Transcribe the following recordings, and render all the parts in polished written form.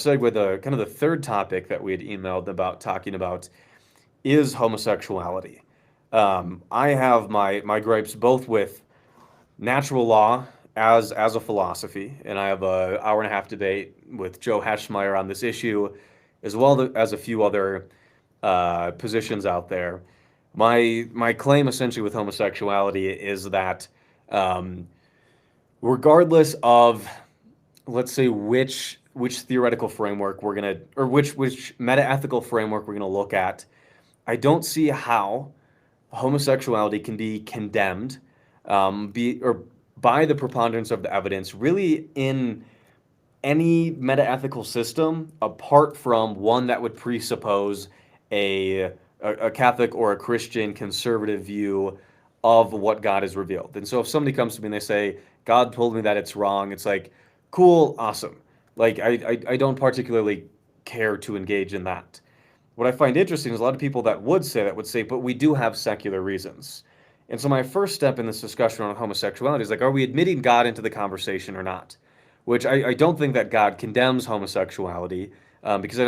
segue the kind of the third topic that we had emailed about talking about is homosexuality. I have my gripes both with natural law as a philosophy, and I have a hour and a half debate with Joe Heschmeyer on this issue, as well as a few other positions out there. My claim essentially with homosexuality is that um, regardless of, let's say, which theoretical framework we're gonna, or which meta ethical framework we're gonna look at, I don't see how homosexuality can be condemned, be or by the preponderance of the evidence, really in any meta-ethical system, apart from one that would presuppose a Catholic or a Christian conservative view of what God has revealed. And so if somebody comes to me and they say, God told me that it's wrong, it's like, cool, awesome. Like, I don't particularly care to engage in that. What I find interesting is a lot of people that would say that would say, but we do have secular reasons. And so my first step in this discussion on homosexuality is like, are we admitting God into the conversation or not? Which I don't think that God condemns homosexuality, because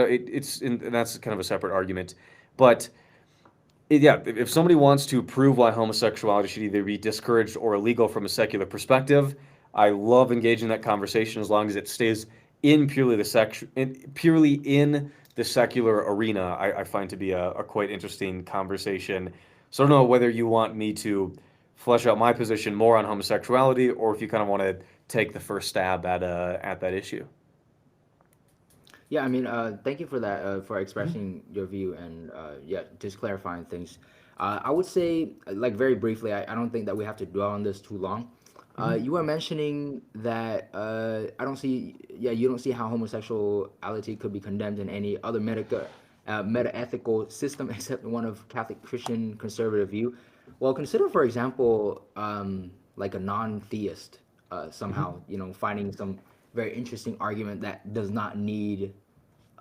and that's kind of a separate argument. But yeah, if somebody wants to prove why homosexuality should either be discouraged or illegal from a secular perspective, I love engaging that conversation as long as it stays in purely in the secular arena. I find to be a quite interesting conversation. So I don't know whether you want me to flesh out my position more on homosexuality, or if you kind of want to take the first stab at that issue. Yeah, I mean, thank you for that, for Mhm. expressing your view and yeah, just clarifying things. I would say, like very briefly, I don't think that we have to dwell on this too long. Mhm. You were mentioning that I don't see, yeah, you don't see how homosexuality could be condemned in any other meta-ethical system except one of Catholic Christian conservative view. Well, consider, for example, like a non-theist Mhm. somehow, finding some very interesting argument that does not need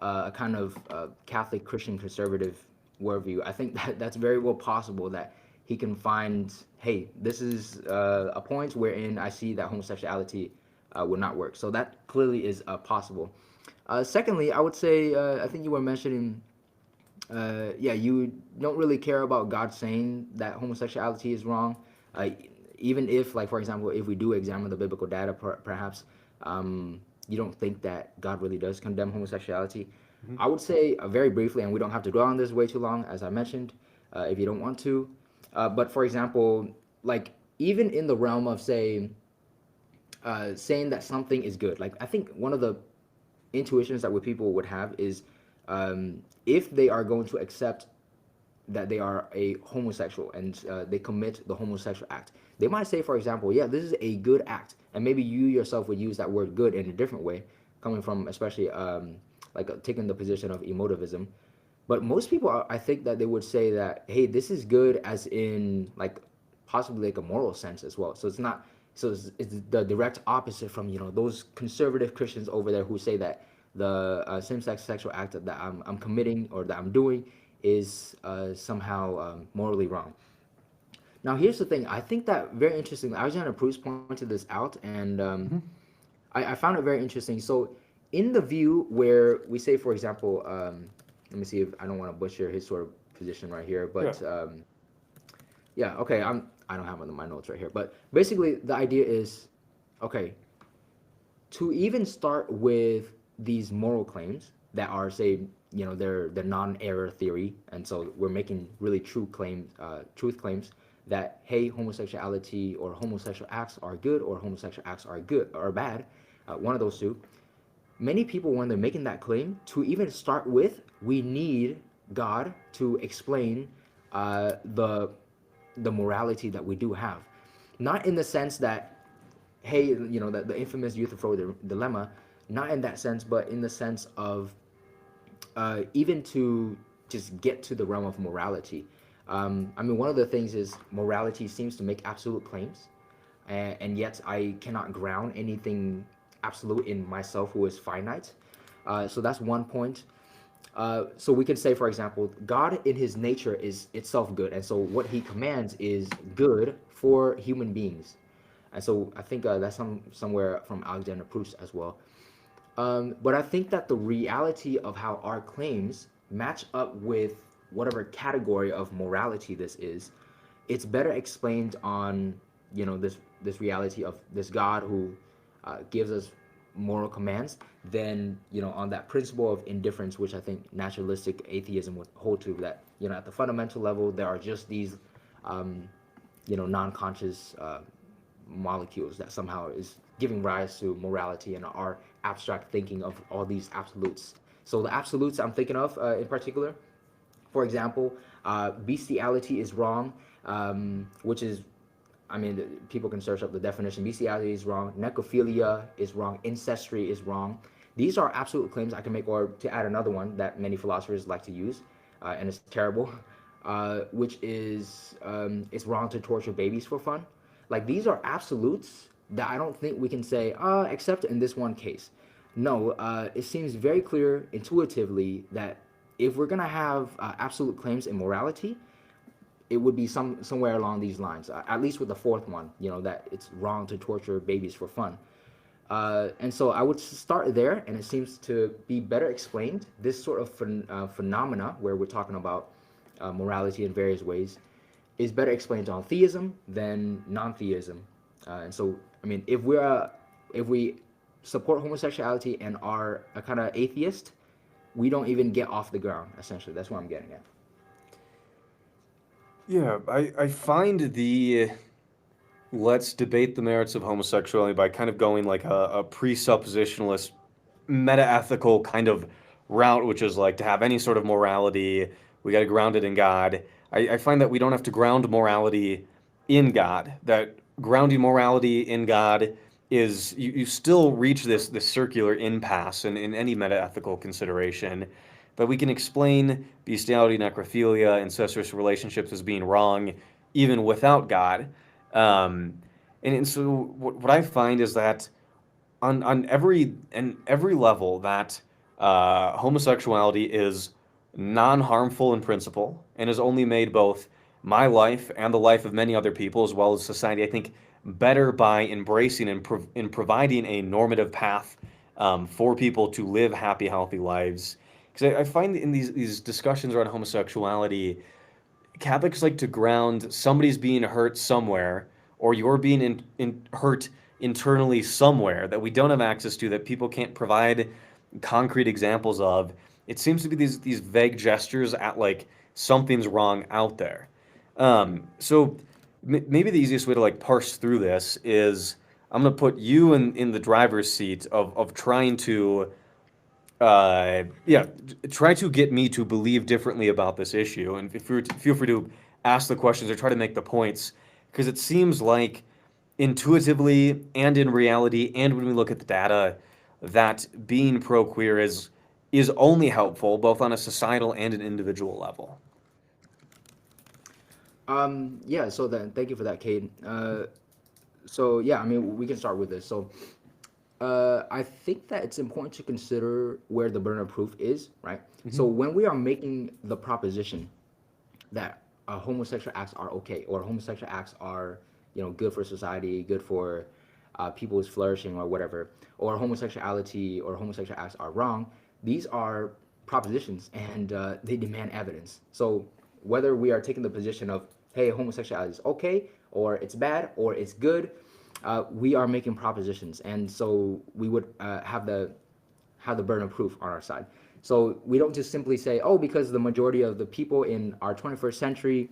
a kind of Catholic Christian conservative worldview. I think that that's very well possible that he can find, hey, this is a point wherein I see that homosexuality would not work. So that clearly is possible. Secondly, I would say I think you were mentioning, yeah, you don't really care about God saying that homosexuality is wrong. Uh, Even if, like, for example, if we do examine the biblical data, perhaps you don't think that God really does condemn homosexuality. Mhm. I would say very briefly, and we don't have to dwell on this way too long, as I mentioned, if you don't want to. But for example, like even in the realm of saying that something is good, like I think one of the intuitions that people would have is if they are going to accept that they are a homosexual and they commit the homosexual act. They might say, for example, yeah, this is a good act, and maybe you yourself would use that word "good" in a different way, coming from especially like taking the position of emotivism. But most people, I think that they would say that, hey, this is good, as in like possibly like a moral sense as well. So it's not. So it's the direct opposite from those conservative Christians over there who say that the same-sex sexual act that I'm committing or that I'm doing is somehow morally wrong. Now, here's the thing. I think that very interesting. Alexander Pruss pointed this out, and Mhm. I found it very interesting. So, in the view where we say, for example, let me see if I don't want to butcher his sort of position right here, Yeah. but yeah, okay, I don't have it in my notes right here, but basically the idea is, okay, to even start with these moral claims that are, say, they're non-error theory, and so we're making really truth claims that, hey, homosexuality or homosexual acts are good or homosexual acts are good or bad, one of those two. Many people, when they're making that claim, to even start with, we need God to explain the morality that we do have, not in the sense that, hey, the infamous Euthyphro dilemma, not in that sense, but in the sense of even to just get to the realm of morality. I mean, one of the things is morality seems to make absolute claims, and yet I cannot ground anything absolute in myself who is finite. So that's one point. So we could say, for example, God in his nature is itself good, and so what he commands is good for human beings. And so I think that's somewhere from Alexander Pruss as well. But I think that the reality of how our claims match up with whatever category of morality this is, it's better explained on, this reality of this God who gives us moral commands than, on that principle of indifference, which I think naturalistic atheism would hold to, that, at the fundamental level there are just these non-conscious molecules that somehow is giving rise to morality and our abstract thinking of all these absolutes. So the absolutes I'm thinking of in particular, for example, bestiality is wrong, which is, I mean, people can search up the definition. Bestiality is wrong. Necrophilia is wrong. Ancestry is wrong. These are absolute claims I can make, or to add another one that many philosophers like to use, and it's terrible, which is it's wrong to torture babies for fun. Like, these are absolutes that I don't think we can say, except in this one case. No, it seems very clear intuitively that if we're gonna have absolute claims in morality, it would be somewhere along these lines. At least with the fourth one, that it's wrong to torture babies for fun. And so I would start there, and it seems to be better explained. This sort of phenomena, where we're talking about morality in various ways, is better explained on theism than non-theism. And so, I mean, if we support homosexuality and are a kind of atheist, we don't even get off the ground. Essentially, that's what I'm getting at. Yeah, I find the let's debate the merits of homosexuality by kind of going like a presuppositionalist, meta-ethical kind of route, which is like to have any sort of morality, we got to ground it in God. I find that we don't have to ground morality in God, that grounding morality in God is you still reach this circular impasse in any meta-ethical consideration. But we can explain bestiality, necrophilia, incestuous relationships as being wrong even without God. And so what I find is that on every level that homosexuality is non-harmful in principle and has only made both my life and the life of many other people as well as society, I think, better by embracing and in providing a normative path for people to live happy, healthy lives. Because I find in these discussions around homosexuality, Catholics like to ground somebody's being hurt somewhere, or you're being hurt internally somewhere that we don't have access to, that people can't provide concrete examples of. It seems to be these vague gestures at like something's wrong out there. So maybe the easiest way to like parse through this is I'm gonna put you in the driver's seat of trying to yeah, try to get me to believe differently about this issue, and feel free to ask the questions or try to make the points, because it seems like intuitively and in reality, and when we look at the data, that being pro-queer is only helpful both on a societal and an individual level. Yeah, so then thank you for that, Cade. So yeah, I mean, we can start with this. So I think that it's important to consider where the burden of proof is, right? So when we are making the proposition that homosexual acts are okay, or homosexual acts are, good for society, good for people's flourishing or whatever, or homosexuality or homosexual acts are wrong, these are propositions, and they demand evidence. So whether we are taking the position of, hey, homosexuality is okay, or it's bad, or it's good, we are making propositions, and so we would have the burden of proof on our side. So we don't just simply say, oh, because the majority of the people in our 21st century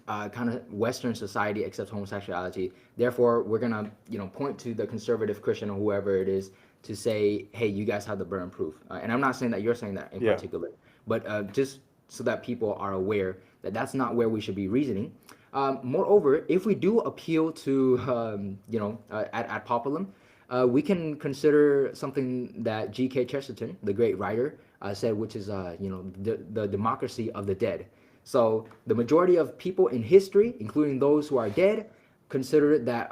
kind of Western society accepts homosexuality, therefore we're gonna point to the conservative Christian or whoever it is to say, hey, you guys have the burden of proof. And I'm not saying that you're saying that in Yeah. particular, but just so that people are aware that that's not where we should be reasoning. Moreover, if we do appeal to, ad populum, we can consider something that G.K. Chesterton, the great writer, said, which is, the democracy of the dead. So the majority of people in history, including those who are dead, consider that,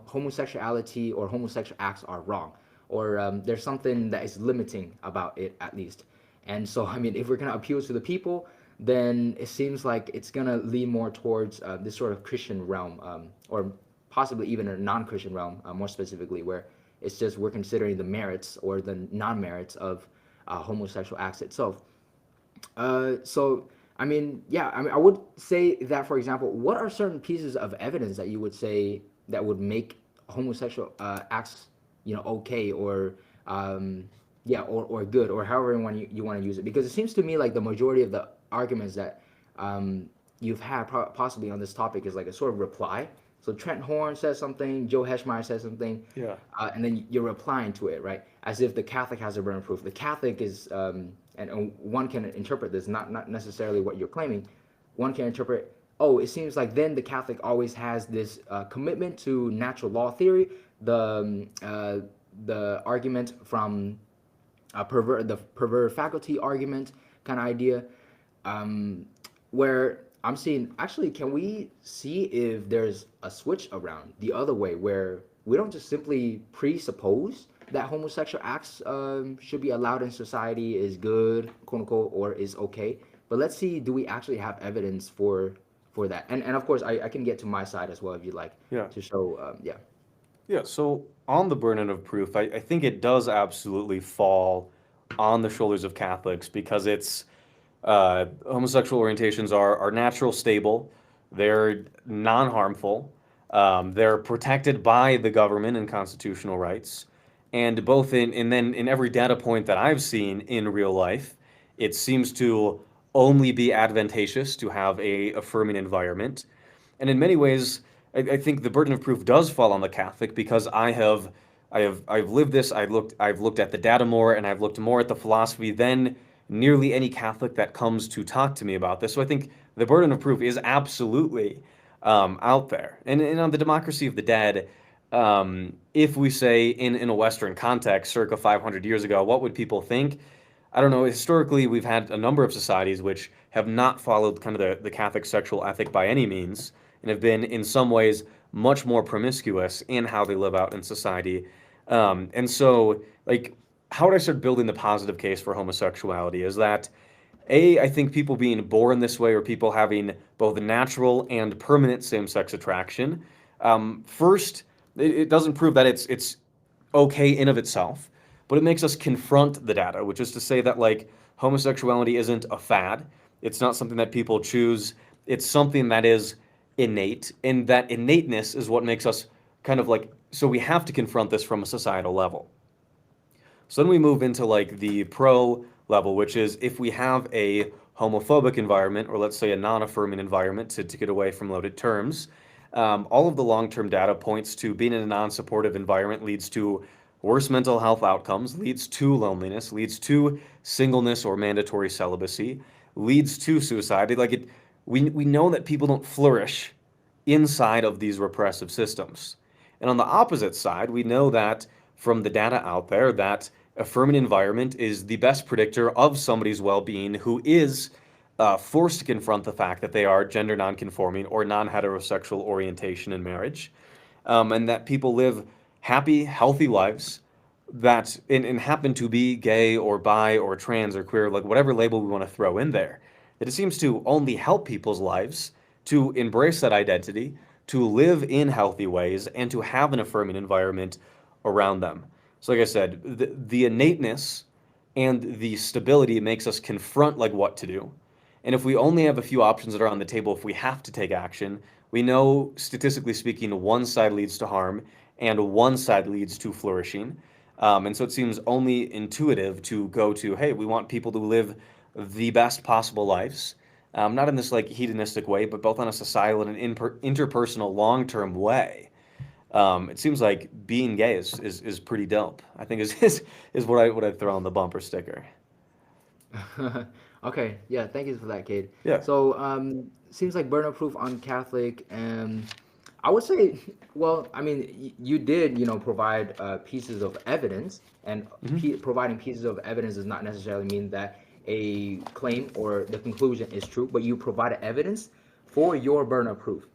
homosexuality or homosexual acts are wrong, or there's something that is limiting about it, at least. And so, I mean, if we're going to appeal to the people, then it seems like it's going to lean more towards this sort of Christian realm, or possibly even a non-Christian realm, more specifically, where It's just we're considering the merits or the non-merits of homosexual acts itself. So I mean, yeah, I mean, I would say that, for example, what are certain pieces of evidence that you would say that would make homosexual acts, okay, or yeah, or good, or however you want to use it? Because it seems to me like the majority of the arguments that you've had possibly on this topic is like a sort of reply. So Trent Horn says something, Joe Heschmeyer says something, Yeah. and then you're replying to it, right? As if the Catholic has a burden of proof. The Catholic is, and one can interpret this, not necessarily what you're claiming. One can interpret, oh, it seems like then the Catholic always has this commitment to natural law theory, the argument from the perverted faculty argument kind of idea, where I'm seeing, actually, can we see if there's a switch around the other way where we don't just simply presuppose that homosexual acts should be allowed in society, is good, quote unquote, or is okay, but let's see, do we actually have evidence for that? And of course, I can get to my side as well if you'd like, Yeah. to show, yeah. Yeah, so on the burden of proof, I think it does absolutely fall on the shoulders of Catholics because it's homosexual orientations are natural, stable, they're non-harmful, they're protected by the government and constitutional rights, and both and then in every data point that I've seen in real life, it seems to only be advantageous to have a affirming environment. And in many ways, I think the burden of proof does fall on the Catholic because I've lived this. I've looked at the data more, and I've looked more at the philosophy than nearly any Catholic that comes to talk to me about this. So I think the burden of proof is absolutely out there. And on the democracy of the dead, if we say in a Western context, circa 500 years ago, what would people think? I don't know. Historically, we've had a number of societies which have not followed kind of the Catholic sexual ethic by any means, and have been in some ways much more promiscuous in how they live out in society. And so, like, how would I start building the positive case for homosexuality? Is that I think people being born this way, or people having both natural and permanent same-sex attraction. First, it doesn't prove that it's okay in of itself, but it makes us confront the data, which is to say that like homosexuality isn't a fad. It's not something that people choose. It's something that is innate, and that innateness is what makes us kind of like, so we have to confront this from a societal level. So then we move into like the pro level, which is if we have a homophobic environment, or let's say a non-affirming environment, to get away from loaded terms, all of the long-term data points to being in a non-supportive environment leads to worse mental health outcomes, leads to loneliness, leads to singleness or mandatory celibacy, leads to suicide. We know that people don't flourish inside of these repressive systems. And on the opposite side, we know that from the data out there that affirming environment is the best predictor of somebody's well-being who is forced to confront the fact that they are gender non-conforming or non-heterosexual orientation in marriage, and that people live happy, healthy lives that and happen to be gay or bi or trans or queer, like whatever label we want to throw in there. That it seems to only help people's lives to embrace that identity, to live in healthy ways, and to have an affirming environment around them. So like I said, the innateness and the stability makes us confront like what to do. And if we only have a few options that are on the table, if we have to take action, we know statistically speaking, one side leads to harm and one side leads to flourishing. And so it seems only intuitive to go to, hey, we want people to live the best possible lives, not in this like hedonistic way, but both on a societal and an interpersonal long-term way. It seems like being gay is pretty dope. I think is what I'd throw on the bumper sticker. Okay, yeah, thank you for that, Cade. Yeah. So, seems like burden of proof on Catholic, and I would say, well, I mean, you did, provide pieces of evidence, and providing pieces of evidence does not necessarily mean that a claim or the conclusion is true, but you provided evidence for your burden of proof.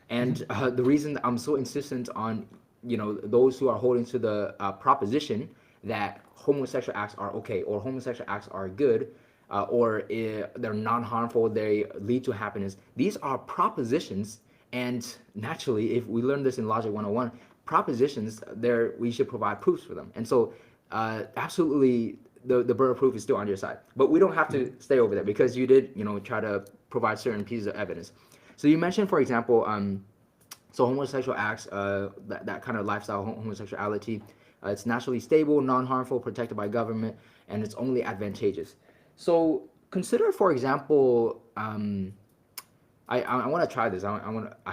And the reason I'm so insistent on, those who are holding to the proposition that homosexual acts are okay or homosexual acts are good, or they're non-harmful, they lead to happiness. These are propositions, and naturally, if we learn this in Logic 101, propositions, there we should provide proofs for them. And so, absolutely, the burden of proof is still on your side. But we don't have to stay over there because you did, try to provide certain pieces of evidence. So you mentioned, for example, so homosexual acts, that kind of lifestyle, homosexuality, it's naturally stable, non-harmful, protected by government, and it's only advantageous. So consider, for example, I want to try this. I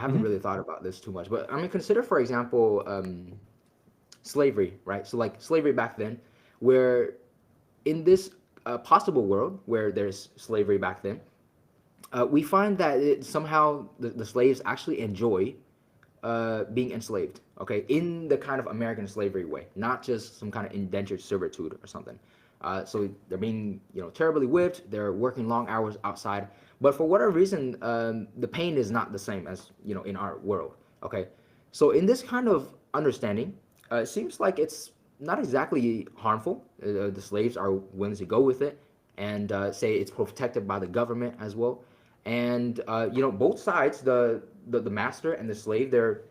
haven't really thought about this too much, but I mean, consider, for example, slavery, right? So like slavery back then, where in this possible world where there's slavery back then, we find that somehow the slaves actually enjoy being enslaved, okay, in the kind of American slavery way, not just some kind of indentured servitude or something. So they're being, terribly whipped. They're working long hours outside, but for whatever reason, the pain is not the same as in our world. Okay, so in this kind of understanding, it seems like it's not exactly harmful. The slaves are willing to go with it, and say it's protected by the government as well. And both sides, the master and the slave, they're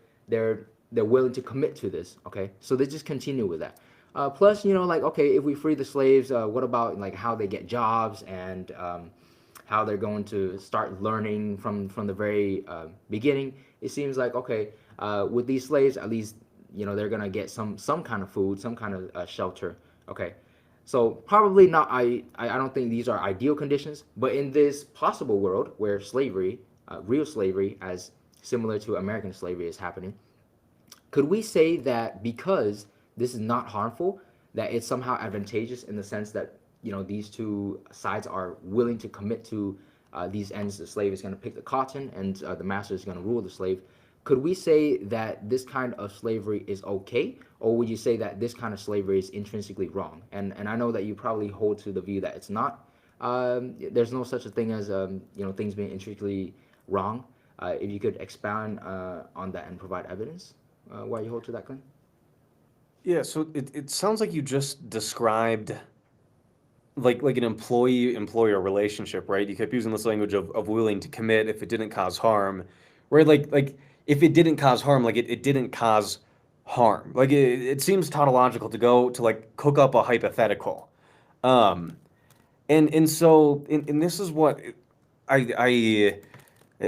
willing to commit to this. Okay, so they just continue with that. Plus, like, okay, if we free the slaves, what about like how they get jobs and how they're going to start learning from the very beginning? It seems like, okay, with these slaves, at least they're gonna get some kind of food, some kind of shelter. Okay, so probably not. I don't think these are ideal conditions, but in this possible world where slavery, real slavery, as similar to American slavery, is happening, could we say that because this is not harmful, that it's somehow advantageous in the sense that these two sides are willing to commit to these ends? The slave is going to pick the cotton, and the master is going to rule the slave. Could we say that this kind of slavery is okay, or would you say that this kind of slavery is intrinsically wrong? And I know that you probably hold to the view that it's not. There's no such a thing as things being intrinsically wrong. If you could expound on that and provide evidence why you hold to that claim. Yeah, so it sounds like you just described like an employee-employer relationship, right? You kept using this language of willing to commit if it didn't cause harm, right? Like if it didn't cause harm, like it didn't cause harm. Like it seems tautological to go to like cook up a hypothetical. Um, and this is what I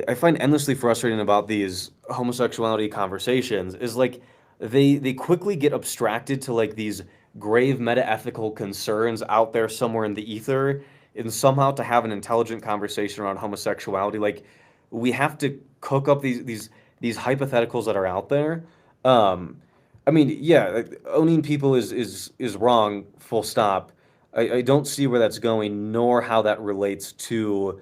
I find endlessly frustrating about these homosexuality conversations is like they quickly get abstracted to like these grave meta-ethical concerns out there somewhere in the ether, and somehow to have an intelligent conversation around homosexuality, like we have to cook up these hypotheticals that are out there. Um, I mean, yeah, like, owning people is wrong, full stop. I don't see where that's going, nor how that relates to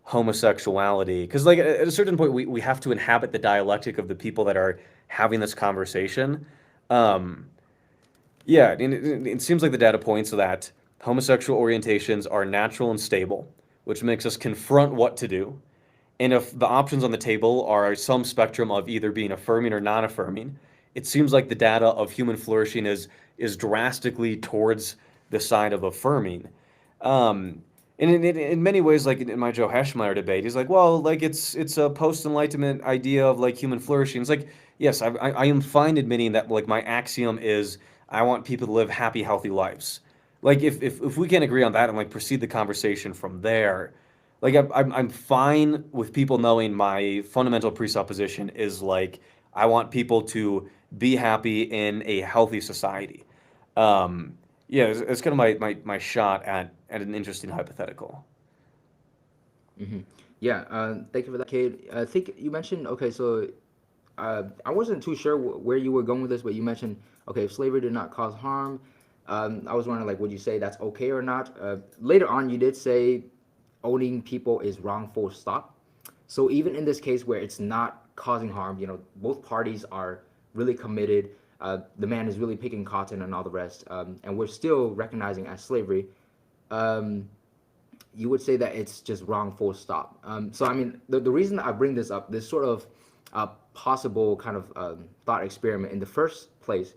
homosexuality. Because, like, at a certain point, we have to inhabit the dialectic of the people that are having this conversation. Um, yeah, and it seems like the data points that homosexual orientations are natural and stable, which makes us confront what to do. And if the options on the table are some spectrum of either being affirming or non-affirming, it seems like the data of human flourishing is drastically towards the side of affirming. Um, and in many ways, like in my Joe Heschmeyer debate, he's like, well, like it's a post-enlightenment idea of like human flourishing. It's like, yes, I am fine admitting that like my axiom is I want people to live happy, healthy lives. Like if we can agree on that and like proceed the conversation from there, like I'm fine with people knowing my fundamental presupposition is like I want people to be happy in a healthy society. Yeah, it's kind of my shot at an interesting hypothetical. Hmm. Yeah, thank you for that, Cade. I think you mentioned, okay, so I wasn't too sure where you were going with this, but you mentioned, okay, if slavery did not cause harm, I was wondering, like, would you say that's okay or not? Later on, you did say owning people is wrong, full stop. So even in this case where it's not causing harm, both parties are really committed. The man is really picking cotton and all the rest, and we're still recognizing as slavery. Um, you would say that it's just wrong, full stop. So I mean, the reason I bring this up, this sort of possible kind of thought experiment in the first place,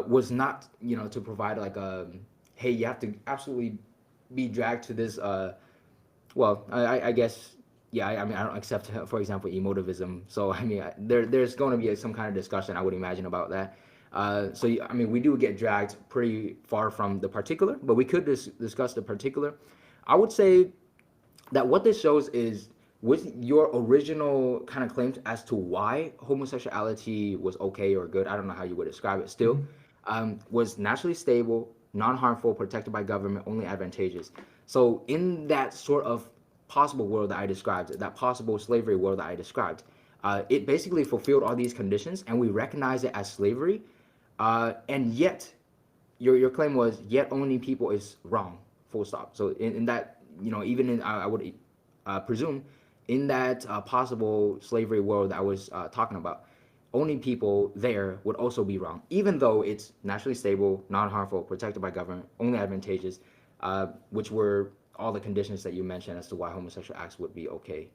was not to provide like a, hey, you have to absolutely be dragged to this. Well, I guess yeah, I mean, I don't accept, for example, emotivism. So, I mean, there's going to be some kind of discussion, I would imagine, about that. So, I mean, we do get dragged pretty far from the particular, but we could discuss the particular. I would say that what this shows is with your original kind of claims as to why homosexuality was okay or good, I don't know how you would describe it still, was naturally stable, non-harmful, protected by government, only advantageous. So in that sort of possible world that I described, that possible slavery world that I described, it basically fulfilled all these conditions, and we recognize it as slavery, and yet your claim was yet owning people is wrong, full stop. So in that, even in, I would presume in that possible slavery world that I was talking about, owning people there would also be wrong, even though it's naturally stable, non-harmful, protected by government, only advantageous, which were all the conditions that you mentioned as to why homosexual acts would be okay.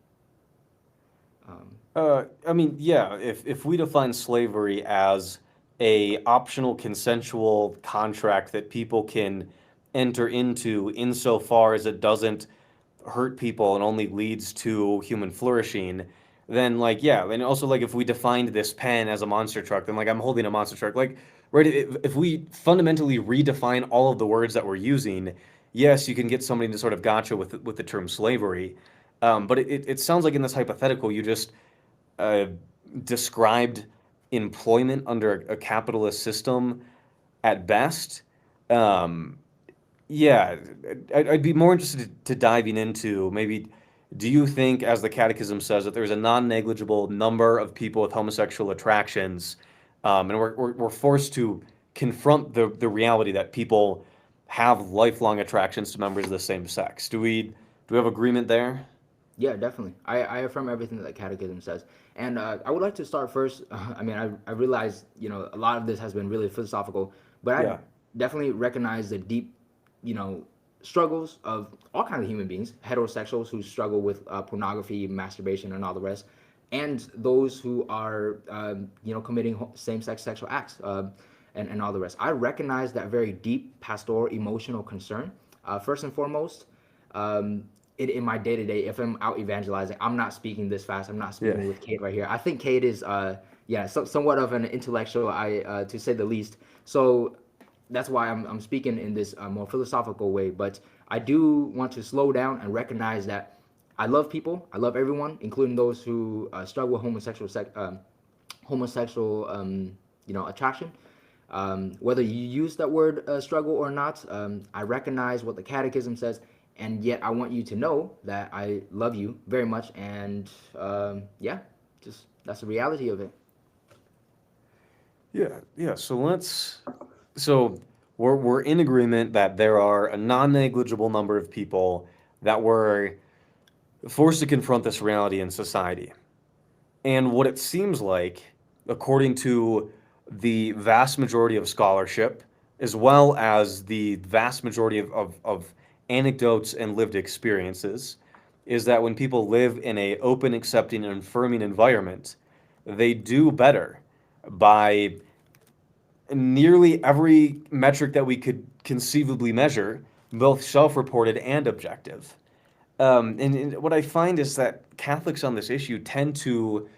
I mean, yeah, if we define slavery as a optional consensual contract that people can enter into insofar as it doesn't hurt people and only leads to human flourishing, then like yeah, and also like if we defined this pen as a monster truck, then like I'm holding a monster truck. Like right, if we fundamentally redefine all of the words that we're using, yes, you can get somebody to sort of gotcha with the term slavery. But it sounds like in this hypothetical you just uh, described employment under a capitalist system at best. Um, yeah, I'd be more interested to diving into maybe, do you think, as the Catechism says, that there's a non-negligible number of people with homosexual attractions, and we're forced to confront the reality that people have lifelong attractions to members of the same sex. Do we have agreement there? Yeah, definitely. I affirm everything that the Catechism says. And I would like to start first. I mean, I realize, a lot of this has been really philosophical, but I Yeah. definitely recognize the deep, you know, struggles of all kinds of human beings, heterosexuals who struggle with pornography, masturbation, and all the rest, and those who are, committing same-sex sexual acts, and all the rest. I recognize that very deep pastoral emotional concern. First and foremost, in my day to day, if I'm out evangelizing, I'm not speaking this fast. I'm not Yeah. speaking with Cade right here. I think Cade is, somewhat of an intellectual, to say the least. So that's why I'm speaking in this more philosophical way. But I do want to slow down and recognize that I love people. I love everyone, including those who struggle with homosexual, attraction. Whether you use that word struggle or not, I recognize what the Catechism says, and yet I want you to know that I love you very much, and just that's the reality of it. Yeah, yeah. So we're in agreement that there are a non-negligible number of people that were forced to confront this reality in society. And what it seems like, according to the vast majority of scholarship, as well as the vast majority of anecdotes and lived experiences, is that when people live in a open, accepting, and affirming environment, they do better by nearly every metric that we could conceivably measure, both self-reported and objective. And what I find is that Catholics on this issue tend to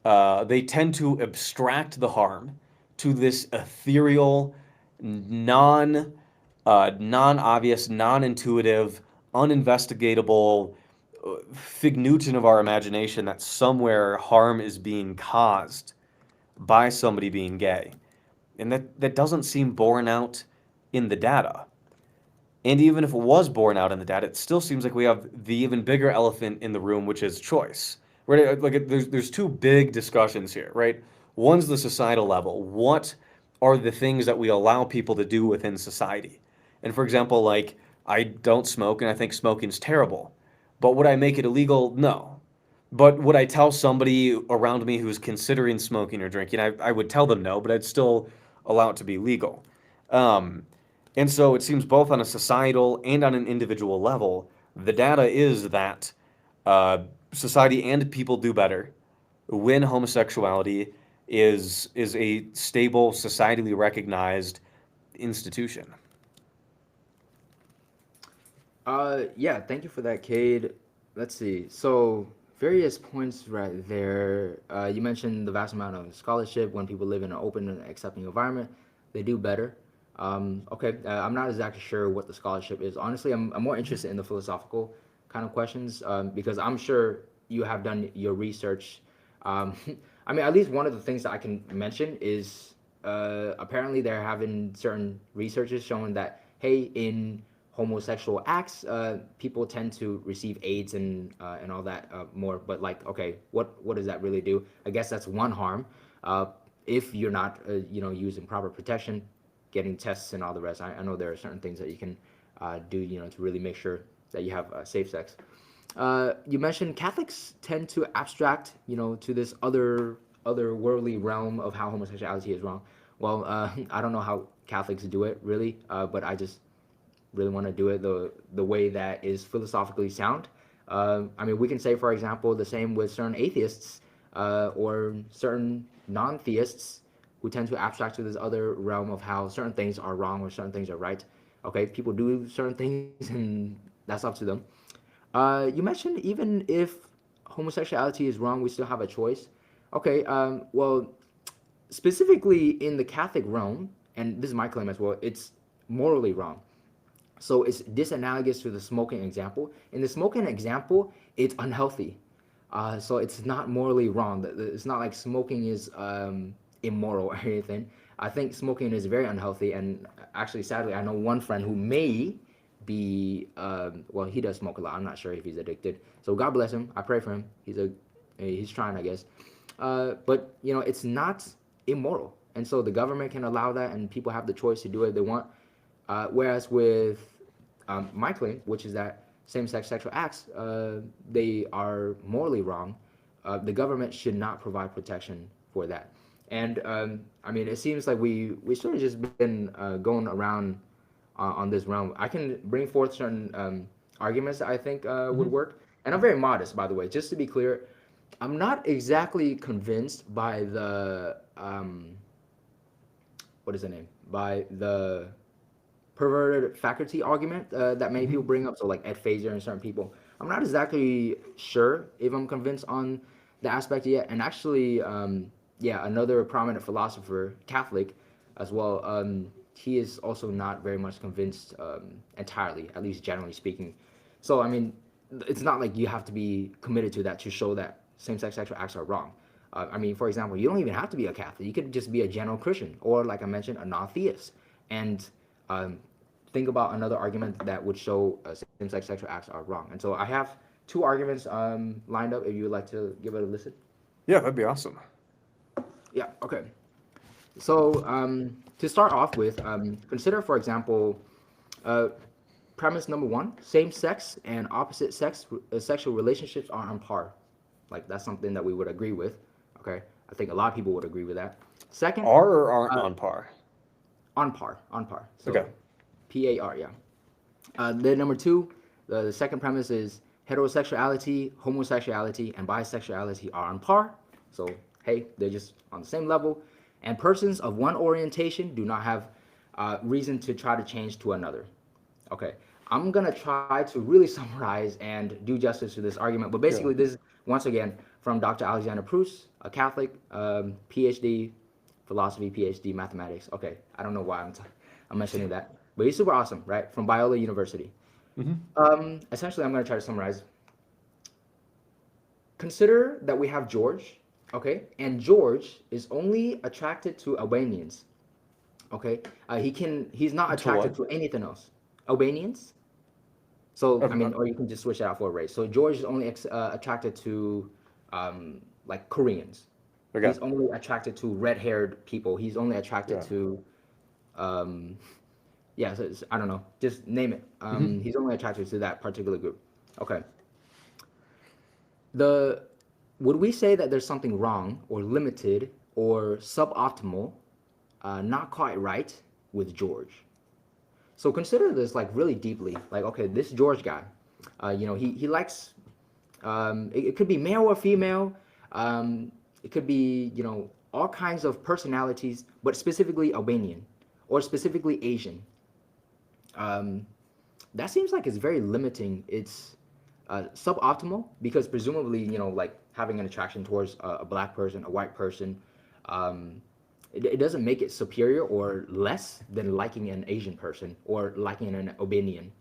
abstract the harm to this ethereal, non-obvious, non-intuitive, uninvestigatable fig Newton of our imagination that somewhere harm is being caused by somebody being gay. And that doesn't seem borne out in the data. And even if it was borne out in the data, it still seems like we have the even bigger elephant in the room, which is choice. Right? Like there's two big discussions here, right? One's the societal level. What are the things that we allow people to do within society? And for example, like I don't smoke and I think smoking's terrible. But would I make it illegal? No. But would I tell somebody around me who's considering smoking or drinking? I would tell them no, but I'd still allow it to be legal. Um, and so it seems both on a societal and on an individual level, the data is that uh, society and people do better when homosexuality is a stable, societally recognized institution. Yeah, thank you for that, Cade. let's see. So various points right there. You mentioned the vast amount of scholarship when people live in an open and accepting environment, they do better. Okay, I'm not exactly sure what the scholarship is. Honestly, I'm more interested in the philosophical kind of questions because I'm sure you have done your research. Um, I mean, at least one of the things that I can mention is apparently they're having certain researches showing that, hey, in homosexual acts, people tend to receive AIDS and all that more. But like, okay, what does that really do? I guess that's one harm. If you're not, using proper protection, getting tests and all the rest. I know there are certain things that you can do, to really make sure that you have safe sex. You mentioned Catholics tend to abstract, to this other worldly realm of how homosexuality is wrong. Well, I don't know how Catholics do it really, but I just really want to do it the way that is philosophically sound. I mean, we can say, for example, the same with certain atheists or certain non-theists who tend to abstract to this other realm of how certain things are wrong or certain things are right. Okay, people do certain things, and that's up to them. You mentioned even if homosexuality is wrong, we still have a choice. Okay, well, specifically in the Catholic realm, and this is my claim as well, it's morally wrong. So it's disanalogous to the smoking example. In the smoking example, it's unhealthy. So it's not morally wrong. It's not like smoking is immoral or anything. I think smoking is very unhealthy. And actually, sadly, I know one friend who may be, well, he does smoke a lot. I'm not sure if he's addicted. So God bless him. I pray for him. He's trying, I guess. But, it's not immoral. And so the government can allow that, and people have the choice to do what they want. Whereas with my claim, which is that same-sex sexual acts, they are morally wrong. The government should not provide protection for that. And I mean, it seems like we sort of just been going around on this realm. I can bring forth certain arguments that I think would work. And I'm very modest, by the way. Just to be clear, I'm not exactly convinced by the what is the name? By the perverted faculty argument that many people bring up, so like Ed Fazer and certain people. I'm not exactly sure if I'm convinced on the aspect yet. And actually, another prominent philosopher, Catholic as well, he is also not very much convinced entirely, at least generally speaking. So, I mean, it's not like you have to be committed to that to show that same-sex sexual acts are wrong. I mean, for example, you don't even have to be a Catholic. You could just be a general Christian, or like I mentioned, a non-theist. And think about another argument that would show same-sex sexual acts are wrong. And so I have two arguments lined up if you would like to give it a listen. Yeah, that'd be awesome. Yeah, okay. So to start off with, consider, for example, premise number one, same-sex and opposite sex sexual relationships are on par. Like, that's something that we would agree with, okay? I think a lot of people would agree with that. Second, Are or aren't on par? on par. So, Okay. PAR, yeah. Then number two, the second premise is heterosexuality, homosexuality, and bisexuality are on par. So, hey, they're just on the same level. And persons of one orientation do not have reason to try to change to another. Okay, I'm gonna try to really summarize and do justice to this argument. But basically, this is, once again, from Dr. Alexander Pruss, a Catholic, PhD, philosophy, PhD, mathematics. Okay, I don't know why I'm mentioning that. But he's super awesome, right? From Biola University. Essentially, I'm going to try to summarize. Consider that we have George, okay? And George is only attracted to Albanians, okay? He's not attracted to anything else. Albanians? So, I mean, or you can just switch it out for a race. So George is only attracted to, like, Koreans. Okay. He's only attracted to red-haired people. He's only attracted to, so I don't know. Just name it. He's only attracted to that particular group. Okay. Would we say that there's something wrong or limited or suboptimal, not quite right with George? So consider this like really deeply. Like, okay, this George guy, he likes, it could be male or female. It could be, all kinds of personalities, but specifically Albanian or specifically Asian. That seems like it's very limiting. It's Suboptimal because presumably, like having an attraction towards a black person, a white person, um, it doesn't make it superior or less than liking an Asian person or liking an Albanian.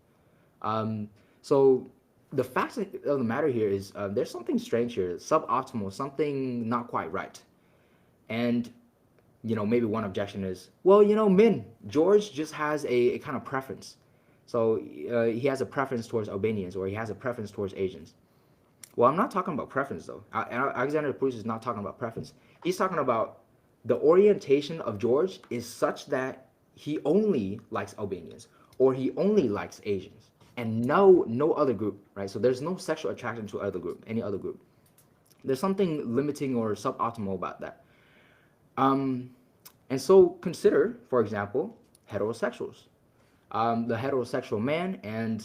Um, so the fact of the matter here is there's something strange here, suboptimal, something not quite right. And maybe one objection is, well, Min, George just has a kind of preference. So he has a preference towards Albanians or he has a preference towards Asians. Well, I'm not talking about preference though. Alexander Pruss is not talking about preference. He's talking about the orientation of George is such that he only likes Albanians or he only likes Asians and no other group, right? So there's no sexual attraction to any other group. There's something limiting or suboptimal about that. Um, and so consider, for example, heterosexuals. The heterosexual man and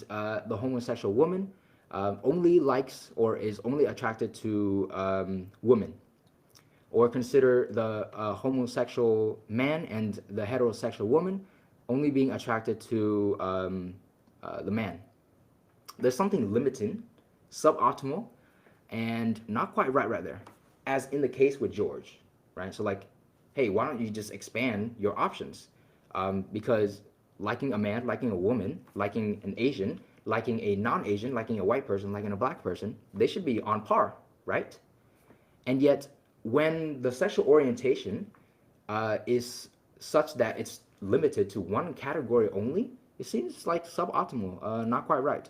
the homosexual woman only likes or is only attracted to women. Or consider the homosexual man and the heterosexual woman only being attracted to the man. There's something limiting, suboptimal, and not quite right there, as in the case with George, right? So like, hey, why don't you just expand your options? Because liking a man, liking a woman, liking an Asian, liking a non-Asian, liking a white person, liking a black person, they should be on par, right? And yet, when the sexual orientation is such that it's limited to one category only, it seems like suboptimal, not quite right.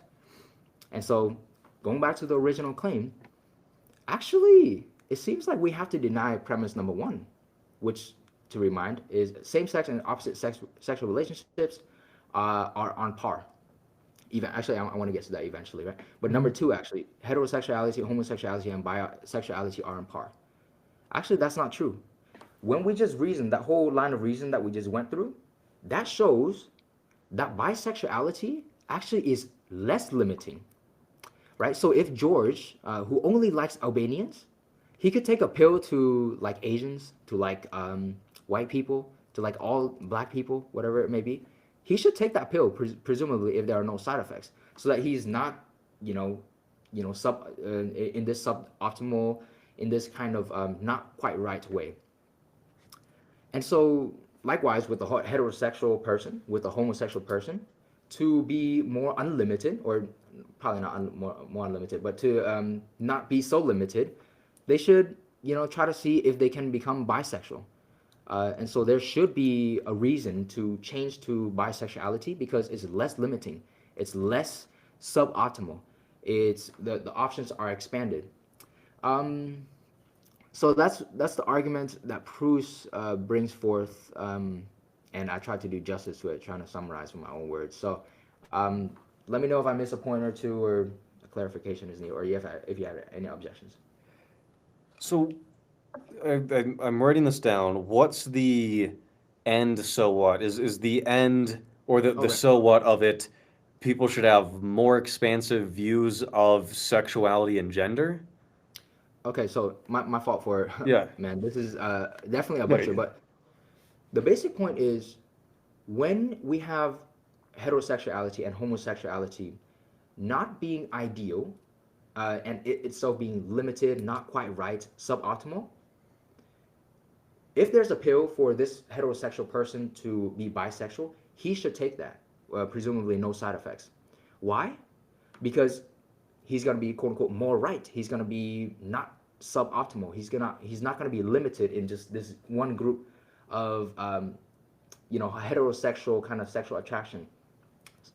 And so, going back to the original claim, actually, it seems like we have to deny premise number one, which, to remind, is same-sex and opposite-sex sexual relationships are on par. Even actually, I want to get to that eventually, right? But number two, actually, heterosexuality, homosexuality, and bisexuality are on par. Actually, that's not true. When we just reason, that whole line of reason that we just went through, that shows that bisexuality actually is less limiting, right? So if George, who only likes Albanians, he could take a pill to like Asians, to like white people, to like all black people, whatever it may be, he should take that pill, presumably if there are no side effects, so that he's not, in this suboptimal, in this kind of not quite right way. And so, likewise, with the heterosexual person, with the homosexual person, to be more unlimited, or probably not more unlimited, but to not be so limited, they should, try to see if they can become bisexual. And so there should be a reason to change to bisexuality because it's less limiting, it's less suboptimal, it's the options are expanded. So that's the argument that Pruss brings forth, and I tried to do justice to it, trying to summarize with my own words. So let me know if I miss a point or two or a clarification is needed, or if you have any objections. So I'm writing this down. What's the end? So what is the end or the Okay. so what of it? People should have more expansive views of sexuality and gender. Okay, so my fault for Yeah. man, this is definitely a No, butcher, but the basic point is when we have heterosexuality and homosexuality not being ideal and it itself being limited, not quite right, suboptimal, if there's a pill for this heterosexual person to be bisexual, he should take that, presumably no side effects. Why? Because he's going to be quote unquote more right. He's going to be not suboptimal. He's not going to be limited in just this one group of heterosexual kind of sexual attraction.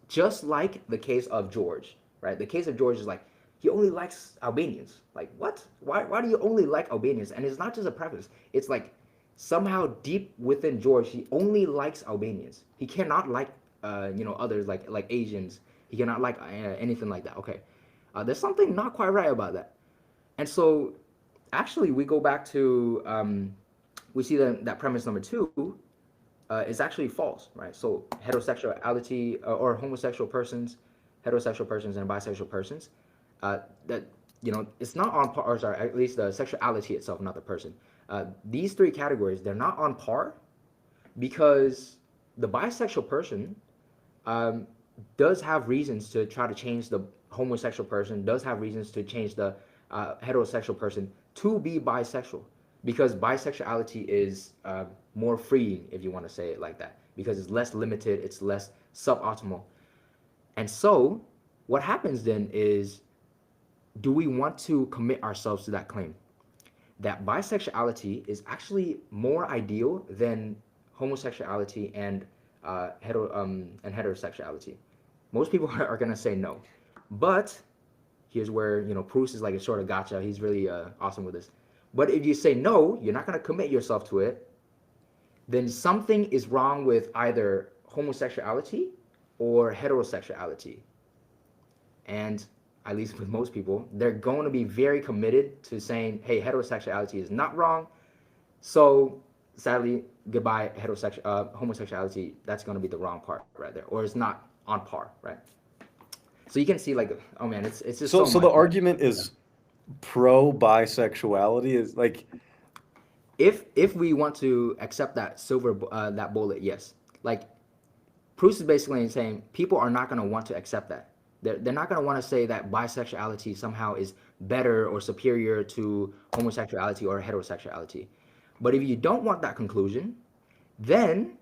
Just like the case of George, right? The case of George is like he only likes Albanians. Like what? Why do you only like Albanians? And it's not just a preference. It's like somehow deep within George, he only likes Albanians. He cannot like others like Asians. He cannot like anything like that. Okay, there's something not quite right about that. And so, actually, we go back to we see that premise number two is actually false, right? So heterosexuality or heterosexual persons and bisexual persons, that it's not on par. Or sorry, at least the sexuality itself, not the person. These three categories, they're not on par because the bisexual person, does have reasons to try to change the homosexual person, does have reasons to change the heterosexual person to be bisexual, because bisexuality is more freeing, if you want to say it like that, because it's less limited, it's less suboptimal. And so, what happens then is, do we want to commit ourselves to that claim that bisexuality is actually more ideal than homosexuality and heterosexuality? Most people are going to say no. But here's where, Pruss is like a sort of gotcha. He's really awesome with this. But if you say no, you're not going to commit yourself to it, then something is wrong with either homosexuality or heterosexuality. And at least with most people, they're going to be very committed to saying, hey, heterosexuality is not wrong. So sadly, goodbye, homosexuality, that's going to be the wrong part right there. Or it's not on par, right? So you can see like, oh man, it's just so So much. the argument is pro bisexuality is like, If we want to accept that that bullet, yes. Like Pruss is basically saying people are not going to want to accept that. They're not going to want to say that bisexuality somehow is better or superior to homosexuality or heterosexuality. But if you don't want that conclusion, then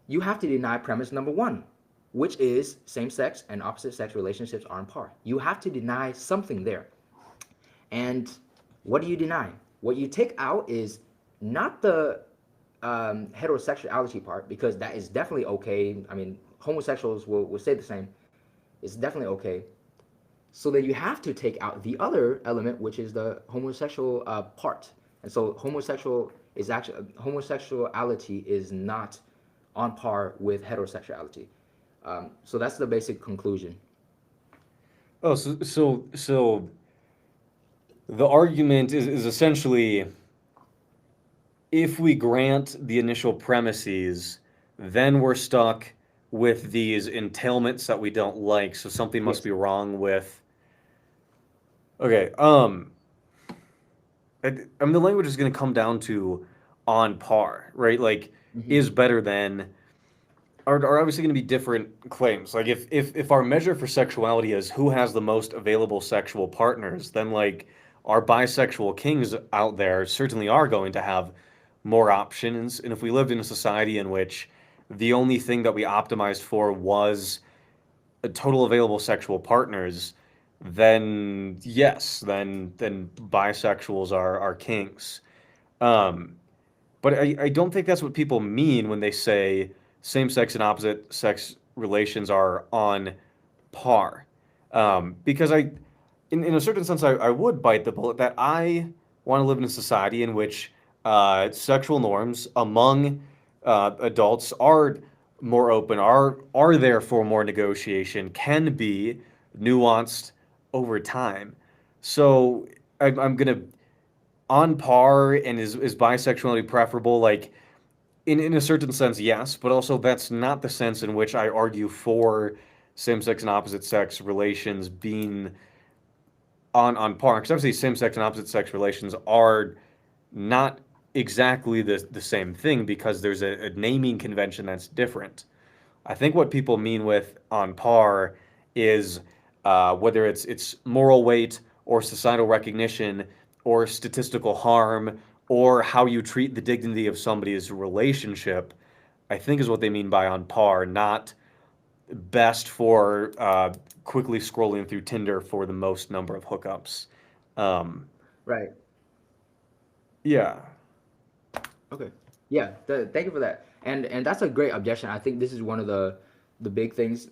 you have to deny premise number one, which is same-sex and opposite-sex relationships are on par. You have to deny something there. And what do you deny? What you take out is not the heterosexuality part, because that is definitely okay. I mean, homosexuals will say the same. It's definitely okay. So then you have to take out the other element, which is the homosexual part. And so homosexuality is not on par with heterosexuality. So that's the basic conclusion. oh, so the argument is essentially, if we grant the initial premises, then we're stuck with these entailments that we don't like. So something must Yes. be wrong with. Okay. I mean, the language is going to come down to on par, right? Like, Mm-hmm. is better than are obviously going to be different claims. Like, if our measure for sexuality is who has the most available sexual partners, then like our bisexual kings out there certainly are going to have more options. And if we lived in a society in which the only thing that we optimized for was a total available sexual partners, then yes, then bisexuals are kings. Um, but I don't think that's what people mean when they say same-sex and opposite-sex relations are on par. Because in a certain sense, I would bite the bullet that I want to live in a society in which sexual norms among adults are more open, are there for more negotiation, can be nuanced over time. So I'm gonna on par, and is bisexuality preferable? Like in a certain sense, yes, but also that's not the sense in which I argue for same-sex and opposite-sex relations being on par. Because obviously, same-sex and opposite-sex relations are not exactly the same thing because there's a naming convention that's different. I think what people mean with on par is whether it's moral weight or societal recognition or statistical harm or how you treat the dignity of somebody's relationship, I think is what they mean by on par, not best for quickly scrolling through Tinder for the most number of hookups. Um, Right. yeah. Okay. Yeah. Thank you for that. And that's a great objection. I think this is one of the big things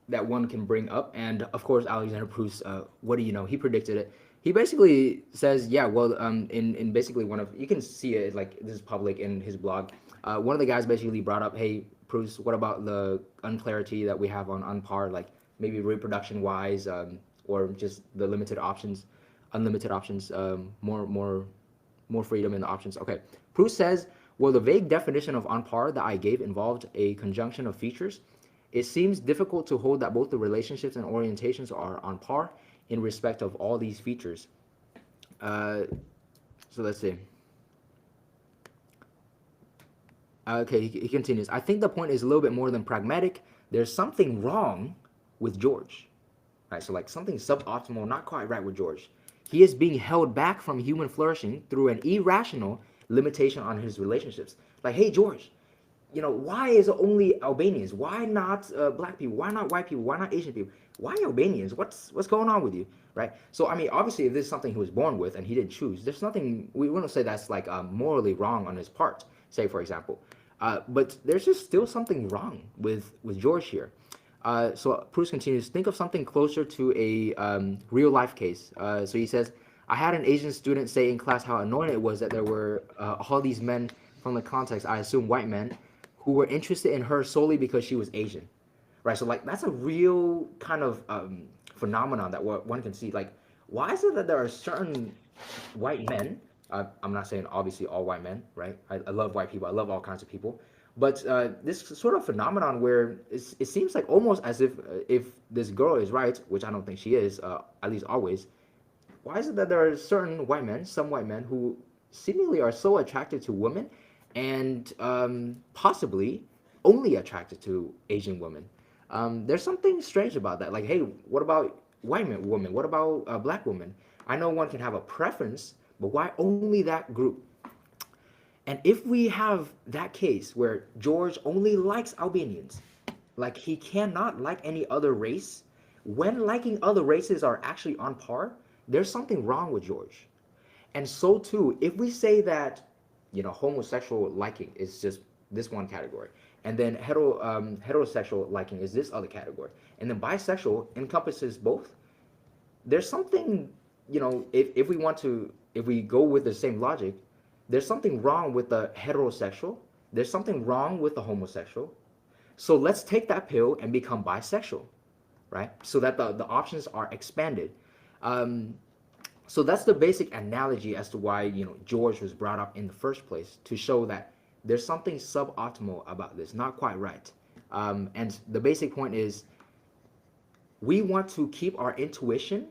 that one can bring up. And of course, Alexander Pruss, what do you know? He predicted it. He basically says, yeah, well, in basically one of, you can see it, like this is public in his blog. One of the guys basically brought up, hey, Pruss, what about the unclarity that we have on Unpar, like maybe reproduction wise, or just the limited options, unlimited options, more freedom in the options. Okay. Pruss says, well, the vague definition of on par that I gave involved a conjunction of features. It seems difficult to hold that both the relationships and orientations are on par in respect of all these features. So let's see. Okay, he continues. I think the point is a little bit more than pragmatic. There's something wrong with George, right? So like something suboptimal, not quite right with George. He is being held back from human flourishing through an irrational limitation on his relationships. Like, hey, George, why is it only Albanians? Why not black people? Why not white people? Why not Asian people? Why Albanians? What's going on with you, right? So I mean, obviously, if this is something he was born with and he didn't choose, there's nothing we wouldn't say that's like morally wrong on his part. Say, for example, but there's just still something wrong with George here. So Pruss continues. Think of something closer to a real life case. So he says, I had an Asian student say in class how annoying it was that there were all these men from the context, I assume white men, who were interested in her solely because she was Asian, right? So like that's a real kind of phenomenon that one can see. Like, why is it that there are certain white men? I'm not saying obviously all white men, right? I love white people. I love all kinds of people. But this sort of phenomenon where it seems like almost as if this girl is right, which I don't think she is, at least always. Why is it that there are certain white men, some white men, who seemingly are so attracted to women and possibly only attracted to Asian women? There's something strange about that. Like, hey, what about women? What about black women? I know one can have a preference, but why only that group? And if we have that case where George only likes Albanians, like he cannot like any other race, when liking other races are actually on par, there's something wrong with George. And so too, if we say that, homosexual liking is just this one category, and then heterosexual liking is this other category, and then bisexual encompasses both, there's something, if we go with the same logic, there's something wrong with the heterosexual. There's something wrong with the homosexual. So let's take that pill and become bisexual, right? So that the options are expanded. So that's the basic analogy as to why, George was brought up in the first place, to show that there's something suboptimal about this, not quite right. And the basic point is we want to keep our intuition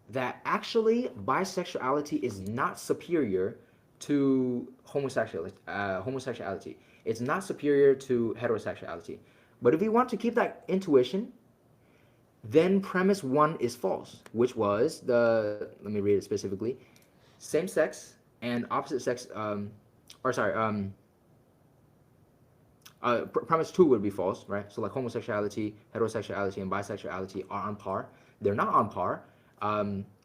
that actually bisexuality is not superior to homosexuality. It's not superior to heterosexuality. But if we want to keep that intuition, then premise one is false, which was let me read it specifically, same sex and opposite sex, premise two would be false, right? So like homosexuality, heterosexuality, and bisexuality are on par. They're not on par.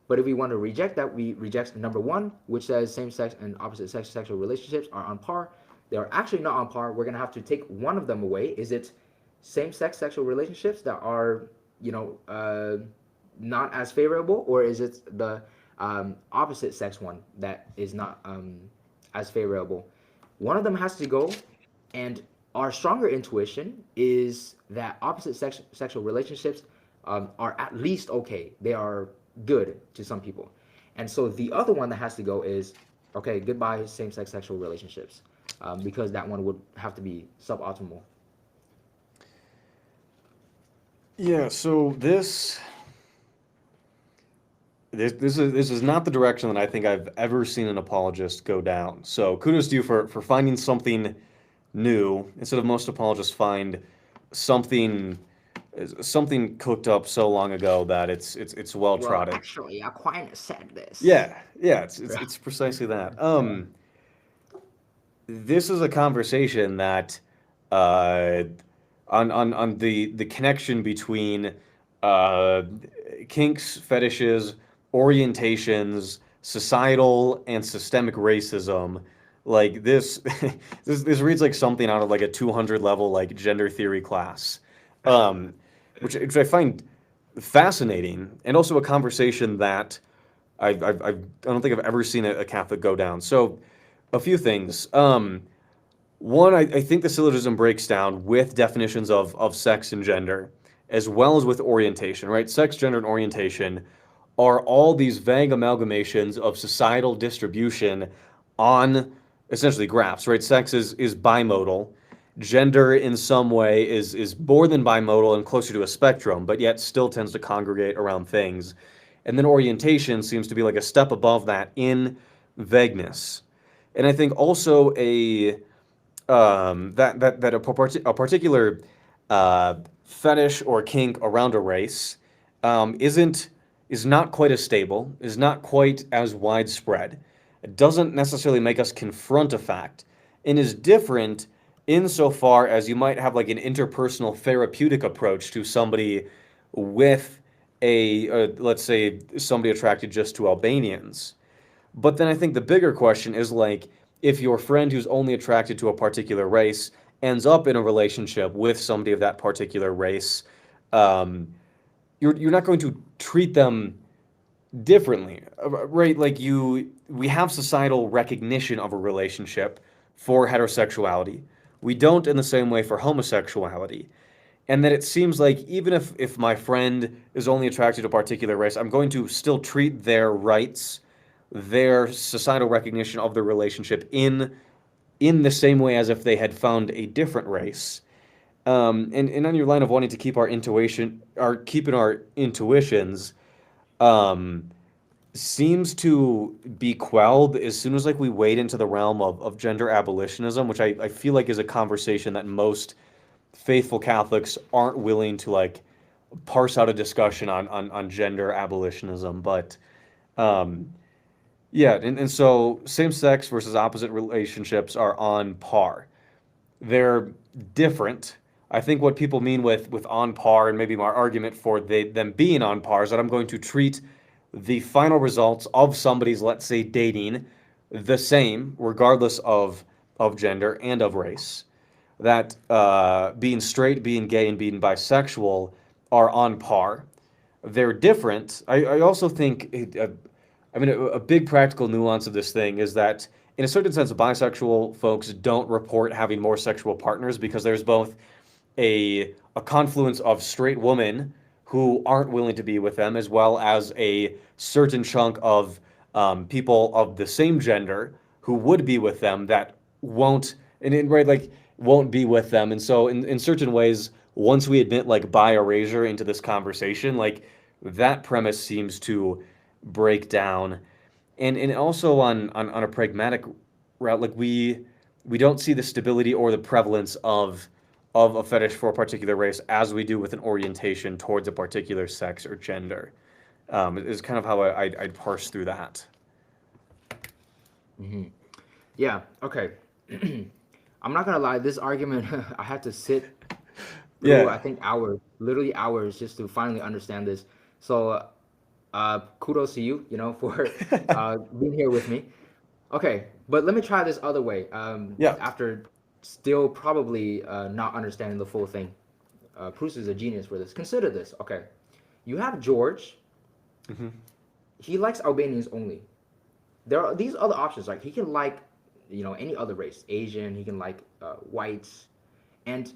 But if we want to reject that, we reject number one, which says same-sex and opposite-sex sexual relationships are on par. They are actually not on par. We're going to have to take one of them away. Is it same-sex sexual relationships that are, not as favorable, or is it the opposite-sex one that is not as favorable? One of them has to go, and our stronger intuition is that opposite-sex sexual relationships are at least okay. They are good to some people. And so the other one that has to go is, okay, goodbye same-sex sexual relationships, because that one would have to be suboptimal. Yeah, so this is not the direction that I think I've ever seen an apologist go down. So kudos to you for finding something new, instead of most apologists find something cooked up so long ago that it's well trodden. Actually, Aquinas said this. Yeah, it's precisely that. This is a conversation that on the connection between kinks, fetishes, orientations, societal and systemic racism. Like this this reads like something out of like a 200 level like gender theory class. Which I find fascinating, and also a conversation that I don't think I've ever seen a Catholic go down. So, a few things. One, I think the syllogism breaks down with definitions of sex and gender, as well as with orientation, right? Sex, gender, and orientation are all these vague amalgamations of societal distribution on essentially graphs, right? Sex is bimodal. Gender in some way is more than bimodal and closer to a spectrum, but yet still tends to congregate around things. And then orientation seems to be like a step above that in vagueness. And I think also a particular fetish or kink around a race isn't is not quite as stable, is not quite as widespread. It doesn't necessarily make us confront a fact, and is different insofar as you might have like an interpersonal therapeutic approach to somebody with let's say somebody attracted just to Albanians. But then I think the bigger question is like if your friend who's only attracted to a particular race ends up in a relationship with somebody of that particular race, um, you're not going to treat them differently, right? Like we have societal recognition of a relationship for heterosexuality. We don't in the same way for homosexuality. And that it seems like even if my friend is only attracted to a particular race, I'm going to still treat their rights, their societal recognition of the relationship in the same way as if they had found a different race. And on your line of wanting to keep keeping our intuitions, um, seems to be quelled as soon as like we wade into the realm of gender abolitionism, which I feel like is a conversation that most faithful Catholics aren't willing to like parse out a discussion on gender abolitionism. But um, yeah, and so same sex versus opposite relationships are on par. They're different. I think what people mean with on par, and maybe my argument for them being on par, is that I'm going to treat the final results of somebody's, let's say, dating the same, regardless of gender and of race. That being straight, being gay, and being bisexual are on par. They're different. I also think, I mean, a big practical nuance of this thing is that, in a certain sense, bisexual folks don't report having more sexual partners because there's both a confluence of straight women who aren't willing to be with them, as well as a certain chunk of people of the same gender who would be with them that won't, right, like won't be with them. And so, in certain ways, once we admit like bi erasure into this conversation, like that premise seems to break down. And also on a pragmatic route, like we don't see the stability or the prevalence of a fetish for a particular race as we do with an orientation towards a particular sex or gender. Is kind of how I'd parse through that. Yeah. Okay. I'm not gonna lie. This argument, I had to sit through. I Yeah. think hours, literally hours, just to finally understand this. So, kudos to you, for being here with me. Okay, but let me try this other way. Yeah. After still probably not understanding the full thing, Pruss is a genius for this. Consider this. Okay, you have George. Hmm. He likes Albanians only. There are these other options. Like he can like, any other race, Asian. He can like whites, and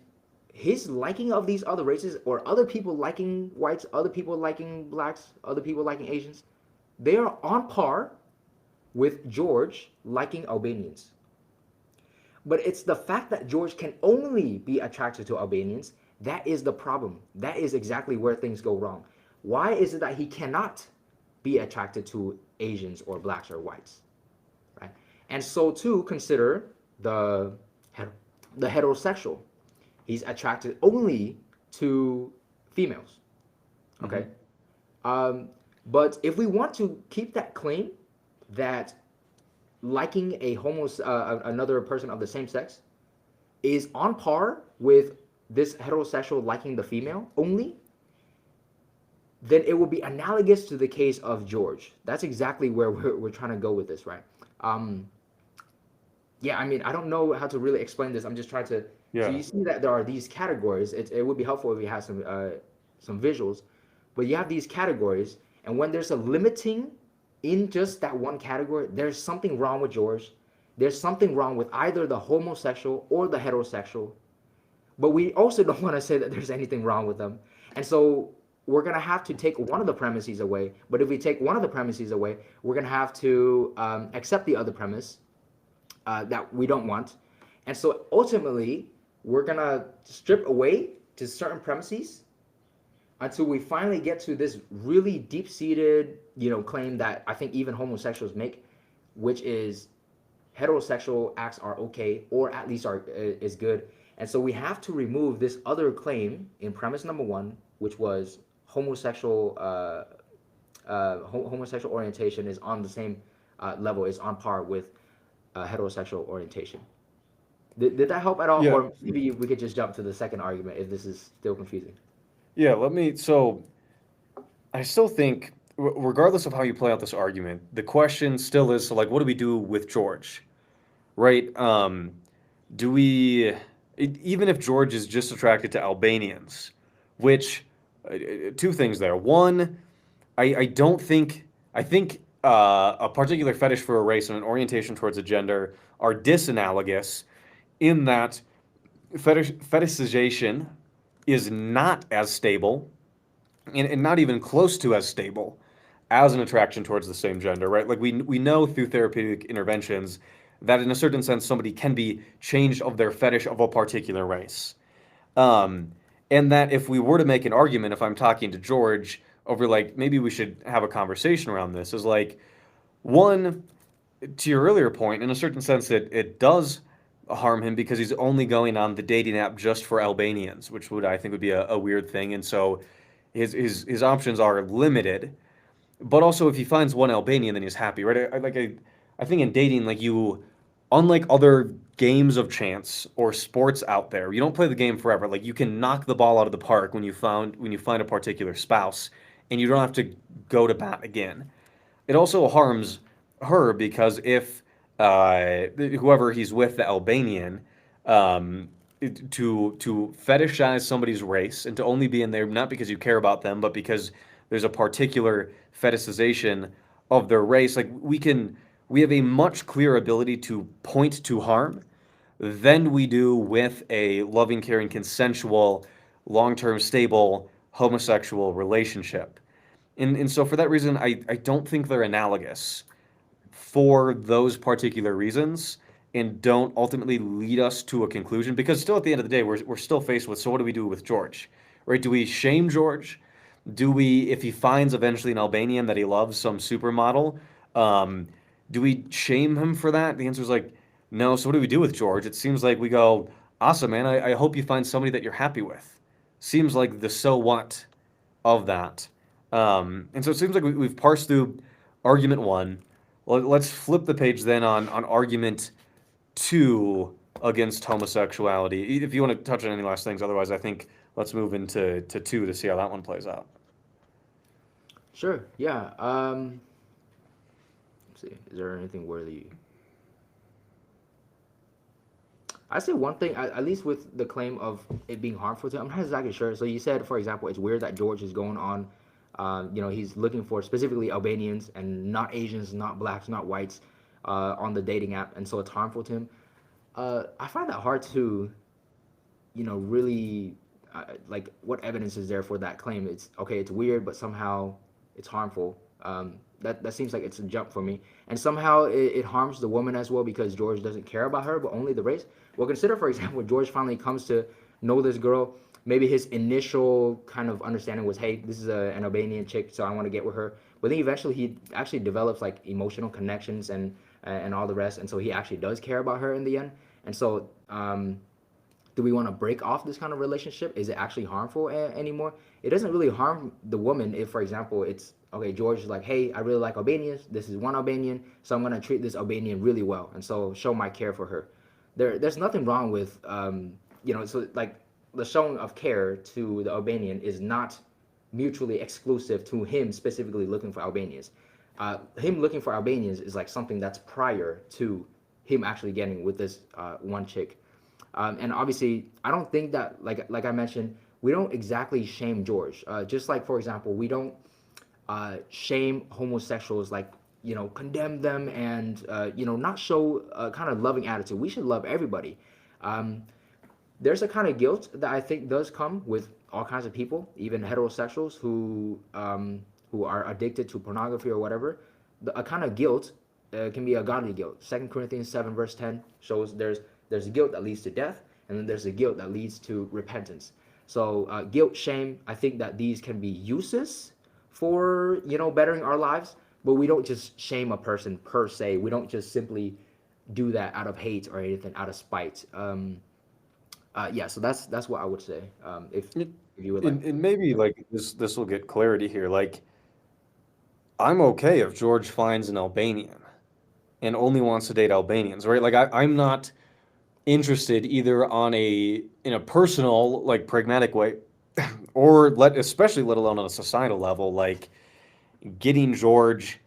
his liking of these other races or other people liking whites, other people liking blacks, other people liking Asians, they are on par with George liking Albanians. But it's the fact that George can only be attracted to Albanians that is the problem. That is exactly where things go wrong. Why is it that he cannot be attracted to Asians or blacks or whites? Right? And so too consider the the heterosexual. He's attracted only to females. Okay. But if we want to keep that claim that liking another person of the same sex is on par with this heterosexual liking the female only, then it will be analogous to the case of George. That's exactly where we're trying to go with this, right? Yeah, I mean, I don't know how to really explain this. I'm just trying to. So Yeah. you see that there are these categories. It would be helpful if we had some visuals, but you have these categories, and when there's a limiting in just that one category, there's something wrong with George. There's something wrong with either the homosexual or the heterosexual. But we also don't want to say that there's anything wrong with them. And so we're going to have to take one of the premises away. But if we take one of the premises away, we're going to have to accept the other premise that we don't want. And so ultimately, we're going to strip away to certain premises until we finally get to this really deep-seated, claim that I think even homosexuals make, which is heterosexual acts are okay, or at least is good, And so we have to remove this other claim in premise number one, which was homosexual homosexual orientation is on the same level, is on par with heterosexual orientation. Did that help at all? Yeah. Or maybe we could just jump to the second argument if this is still confusing. Yeah, so I still think, regardless of how you play out this argument, the question still is, so like, what do we do with George, right? Do we, even if George is just attracted to Albanians, which, two things there. One, I don't think, I think a particular fetish for a race and an orientation towards a gender are disanalogous in that fetishization is not as stable and not even close to as stable as an attraction towards the same gender, right? Like we know through therapeutic interventions that in a certain sense somebody can be changed of their fetish of a particular race. Um, and that if we were to make an argument, if I'm talking to George over like maybe we should have a conversation around this, is like one, to your earlier point, in a certain sense, it does harm him because he's only going on the dating app just for Albanians, which would I think would be a weird thing, and so his options are limited. But also, if he finds one Albanian, then he's happy, right? I think in dating, like you, unlike other games of chance or sports out there, you don't play the game forever. Like you can knock the ball out of the park when you find a particular spouse, and you don't have to go to bat again. It also harms her because if whoever he's with, the Albanian, um, to fetishize somebody's race and to only be in there not because you care about them, but because there's a particular fetishization of their race, like we have a much clearer ability to point to harm than we do with a loving, caring, consensual, long-term, stable homosexual relationship. And so for that reason, I don't think they're analogous for those particular reasons and don't ultimately lead us to a conclusion because still at the end of the day, we're still faced with, so what do we do with George? Right? Do we shame George? Do we, if he finds eventually an Albanian that he loves, some supermodel, um, do we shame him for that? The answer is like, no. So what do we do with George? It seems like we go, awesome, man. I hope you find somebody that you're happy with. Seems like the so what of that. And so it seems like we've parsed through argument one. Let's flip the page then on argument two against homosexuality. If you want to touch on any last things, otherwise I think let's move into two to see how that one plays out. Sure. Yeah. Let's see. Is there anything worthy? I say one thing, at least with the claim of it being harmful to him. I'm not exactly sure. So you said, for example, it's weird that George is going on. He's looking for specifically Albanians and not Asians, not blacks, not whites on the dating app, and so it's harmful to him. I find that hard to, really like what evidence is there for that claim? It's okay, it's weird, but somehow it's harmful. That seems like it's a jump for me, and somehow it harms the woman as well because George doesn't care about her, but only the race. Well, consider for example, George finally comes to know this girl. Maybe his initial kind of understanding was, hey, this is an Albanian chick, so I want to get with her. But then eventually he actually develops like emotional connections and all the rest, and so he actually does care about her in the end. And so, do we want to break off this kind of relationship? Is it actually harmful anymore? It doesn't really harm the woman if, for example, it's okay. George is like, hey, I really like Albanians. This is one Albanian, so I'm gonna treat this Albanian really well, and so show my care for her. There's nothing wrong with so like the showing of care to the Albanian is not mutually exclusive to him specifically looking for Albanians. Him looking for Albanians is like something that's prior to him actually getting with this one chick. And obviously, I don't think that, like I mentioned, we don't exactly shame George. Just like, for example, we don't shame homosexuals, like, condemn them and, not show a kind of loving attitude. We should love everybody. There's a kind of guilt that I think does come with all kinds of people, even heterosexuals who are addicted to pornography or whatever. A kind of guilt can be a godly guilt. 2 Corinthians 7 verse 10 shows there's a guilt that leads to death, and then there's a guilt that leads to repentance. So guilt, shame, I think that these can be uses for bettering our lives, but we don't just shame a person per se. We don't just simply do that out of hate or anything, out of spite. Yeah, so that's what I would say. It, If you would like. and maybe like this will get clarity here. Like I'm okay if George finds an Albanian and only wants to date Albanians, right? Like I'm not interested either on a in a personal like pragmatic way or especially let alone on a societal level like getting George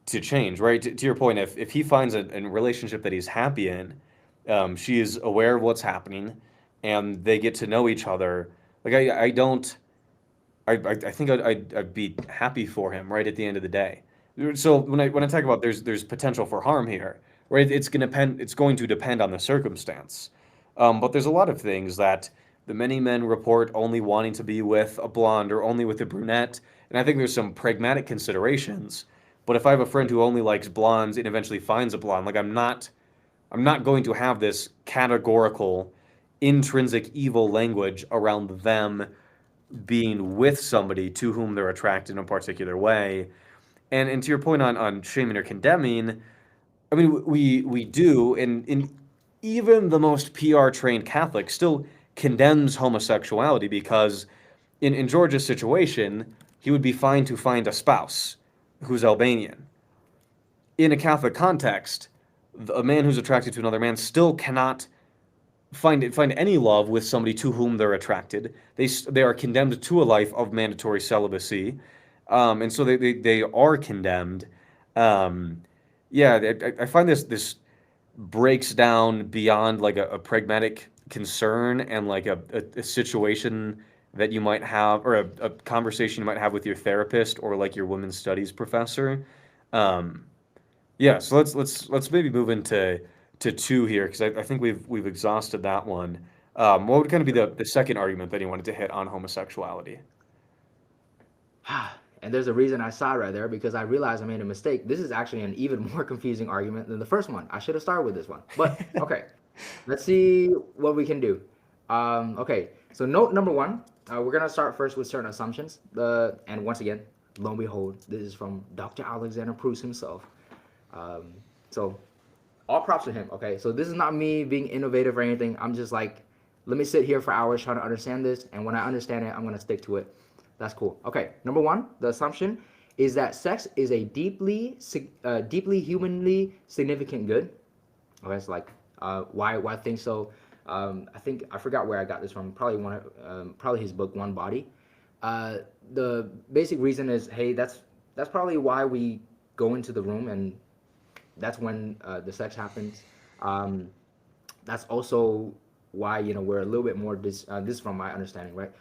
to change, right? To your point, if he finds a relationship that he's happy in, she is aware of what's happening, and they get to know each other. Like I don't, I think I'd be happy for him, right? At the end of the day. So when I talk about there's potential for harm here, right? It's going to depend on the circumstance. But there's a lot of things that the many men report only wanting to be with a blonde or only with a brunette, and I think there's some pragmatic considerations. But if I have a friend who only likes blondes and eventually finds a blonde, like I'm not going to have this categorical, intrinsic evil language around them being with somebody to whom they're attracted in a particular way. And to your point on shaming or condemning, I mean we do, and even the most PR trained Catholic still condemns homosexuality because in George's situation, he would be fine to find a spouse who's Albanian. In a Catholic context, a man who's attracted to another man still cannot find any love with somebody to whom they're attracted. They are condemned to a life of mandatory celibacy, and so they are condemned. Um, yeah, I find this breaks down beyond like a pragmatic concern and like a situation that you might have or a conversation you might have with your therapist or like your women's studies professor. Um, yeah, so let's maybe move into to two here because I think we've exhausted that one. What would kind of be the second argument that you wanted to hit on homosexuality? And there's a reason I sighed right there because I realized I made a mistake. This is actually an even more confusing argument than the first one. I should have started with this one. But okay, let's see what we can do. Okay, so note number one, we're gonna start first with certain assumptions. And once again, lo and behold, this is from Dr. Alexander Pruss himself. Um, so all props to him. Okay, so this is not me being innovative or anything. I'm just like, let me sit here for hours trying to understand this, and when I understand it, I'm gonna stick to it. That's cool. Okay, number one, the assumption is that sex is a deeply humanly significant good. Okay, it's like why I think so. I forgot where I got this from. Probably his book One Body. The basic reason is, hey, that's probably why we go into the room and that's when the sex happens. Um, that's also why we're a little bit more this is from my understanding, right?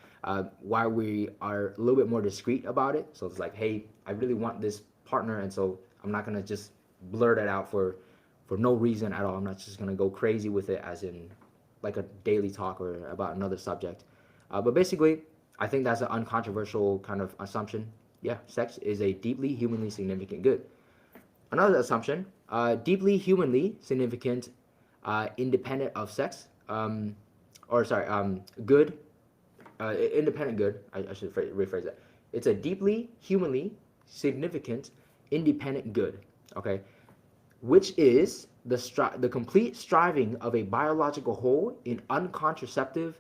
Why we are a little bit more discreet about it. So it's like, hey, I really want this partner, and so I'm not gonna just blurt it out for no reason at all. I'm not just gonna go crazy with it as in like a daily talk or about another subject. But basically, I think that's an uncontroversial kind of assumption. Yeah, sex is a deeply humanly significant good. Another assumption, deeply humanly significant, independent of sex, or sorry, good, independent good. I should rephrase that. It's a deeply humanly significant, independent good. Okay, which is the complete striving of a biological whole in uncontracepted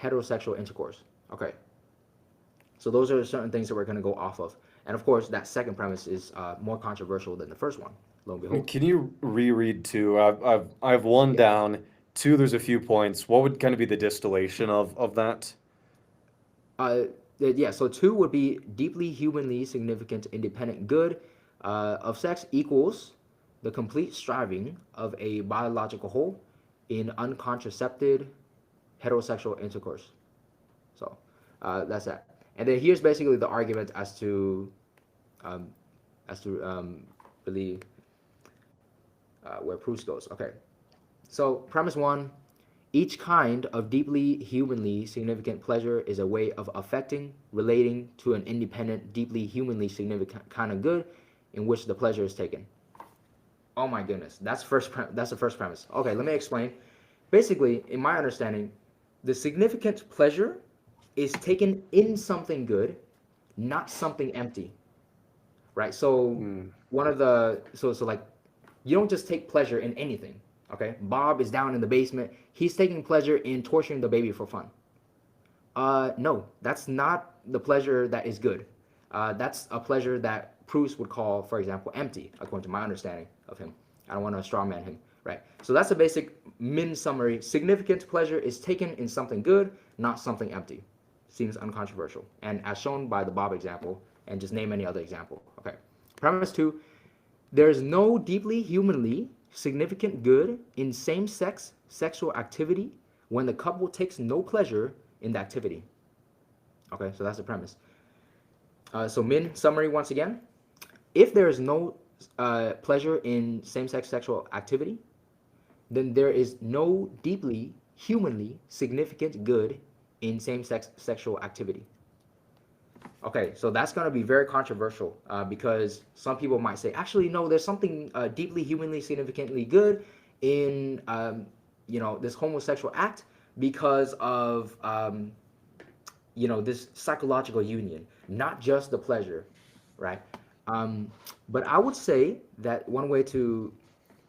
heterosexual intercourse. Okay, so those are certain things that we're going to go off of. And of course, that second premise is more controversial than the first one, lo and behold. Can you reread two? I have one Yeah. down. Two, there's a few points. What would kind of be the distillation of that? Yeah, so two would be deeply humanly significant independent good of sex equals the complete striving of a biological whole in uncontracepted heterosexual intercourse. So that's that. And then here's basically the argument um, as to really where Proust goes. Okay, so premise one: each kind of deeply humanly significant pleasure is a way of affecting, relating to an independent, deeply humanly significant kind of good in which the pleasure is taken. Oh my goodness, that's the first premise. Okay, let me explain. Basically, in my understanding, the significant pleasure is taken in something good, not something empty, right? So Hmm. one of the so like you don't just take pleasure in anything. Okay, Bob is down in the basement. He's taking pleasure in torturing the baby for fun. No, that's not the pleasure that is good. That's a pleasure that Pruss would call, for example, empty, according to my understanding of him. I don't want to strawman him, right? So that's a basic min summary. Significant pleasure is taken in something good, not something empty. Seems uncontroversial. And as shown by the Bob example, and just name any other example. Okay. Premise 2, there is no deeply humanly significant good in same-sex sexual activity when the couple takes no pleasure in the activity. Okay, so that's the premise. So min summary once again. If there is no pleasure in same-sex sexual activity, then there is no deeply humanly significant good in same-sex sexual activity. Okay, so that's going to be very controversial because some people might say, actually, no, there's something deeply humanly significantly good in this homosexual act because of this psychological union, not just the pleasure, right? But I would say that one way to,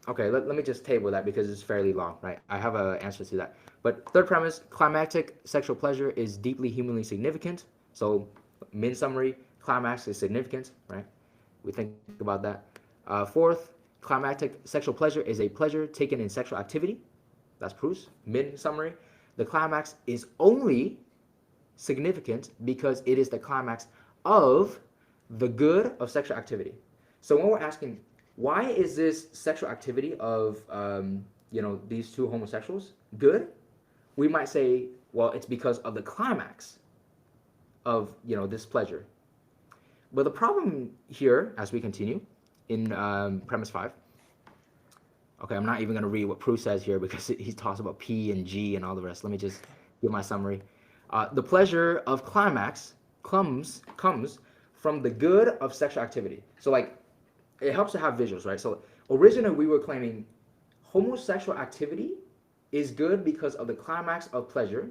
okay, let me just table that because it's fairly long, right? I have an answer to that. But third premise, climactic sexual pleasure is deeply humanly significant. So min summary, climax is significant, right? We think about that. Fourth, climactic sexual pleasure is a pleasure taken in sexual activity. That's Pruss. Min summary, the climax is only significant because it is the climax of the good of sexual activity. So when we're asking, why is this sexual activity of these two homosexuals good? We might say, well, it's because of the climax of this pleasure. But the problem here, as we continue in premise 5, okay, I'm not even going to read what Pruss says here because he talks about P and G and all the rest. Let me just give my summary. The pleasure of climax comes from the good of sexual activity. So like, it helps to have visuals, right? So originally we were claiming homosexual activity is good because of the climax of pleasure,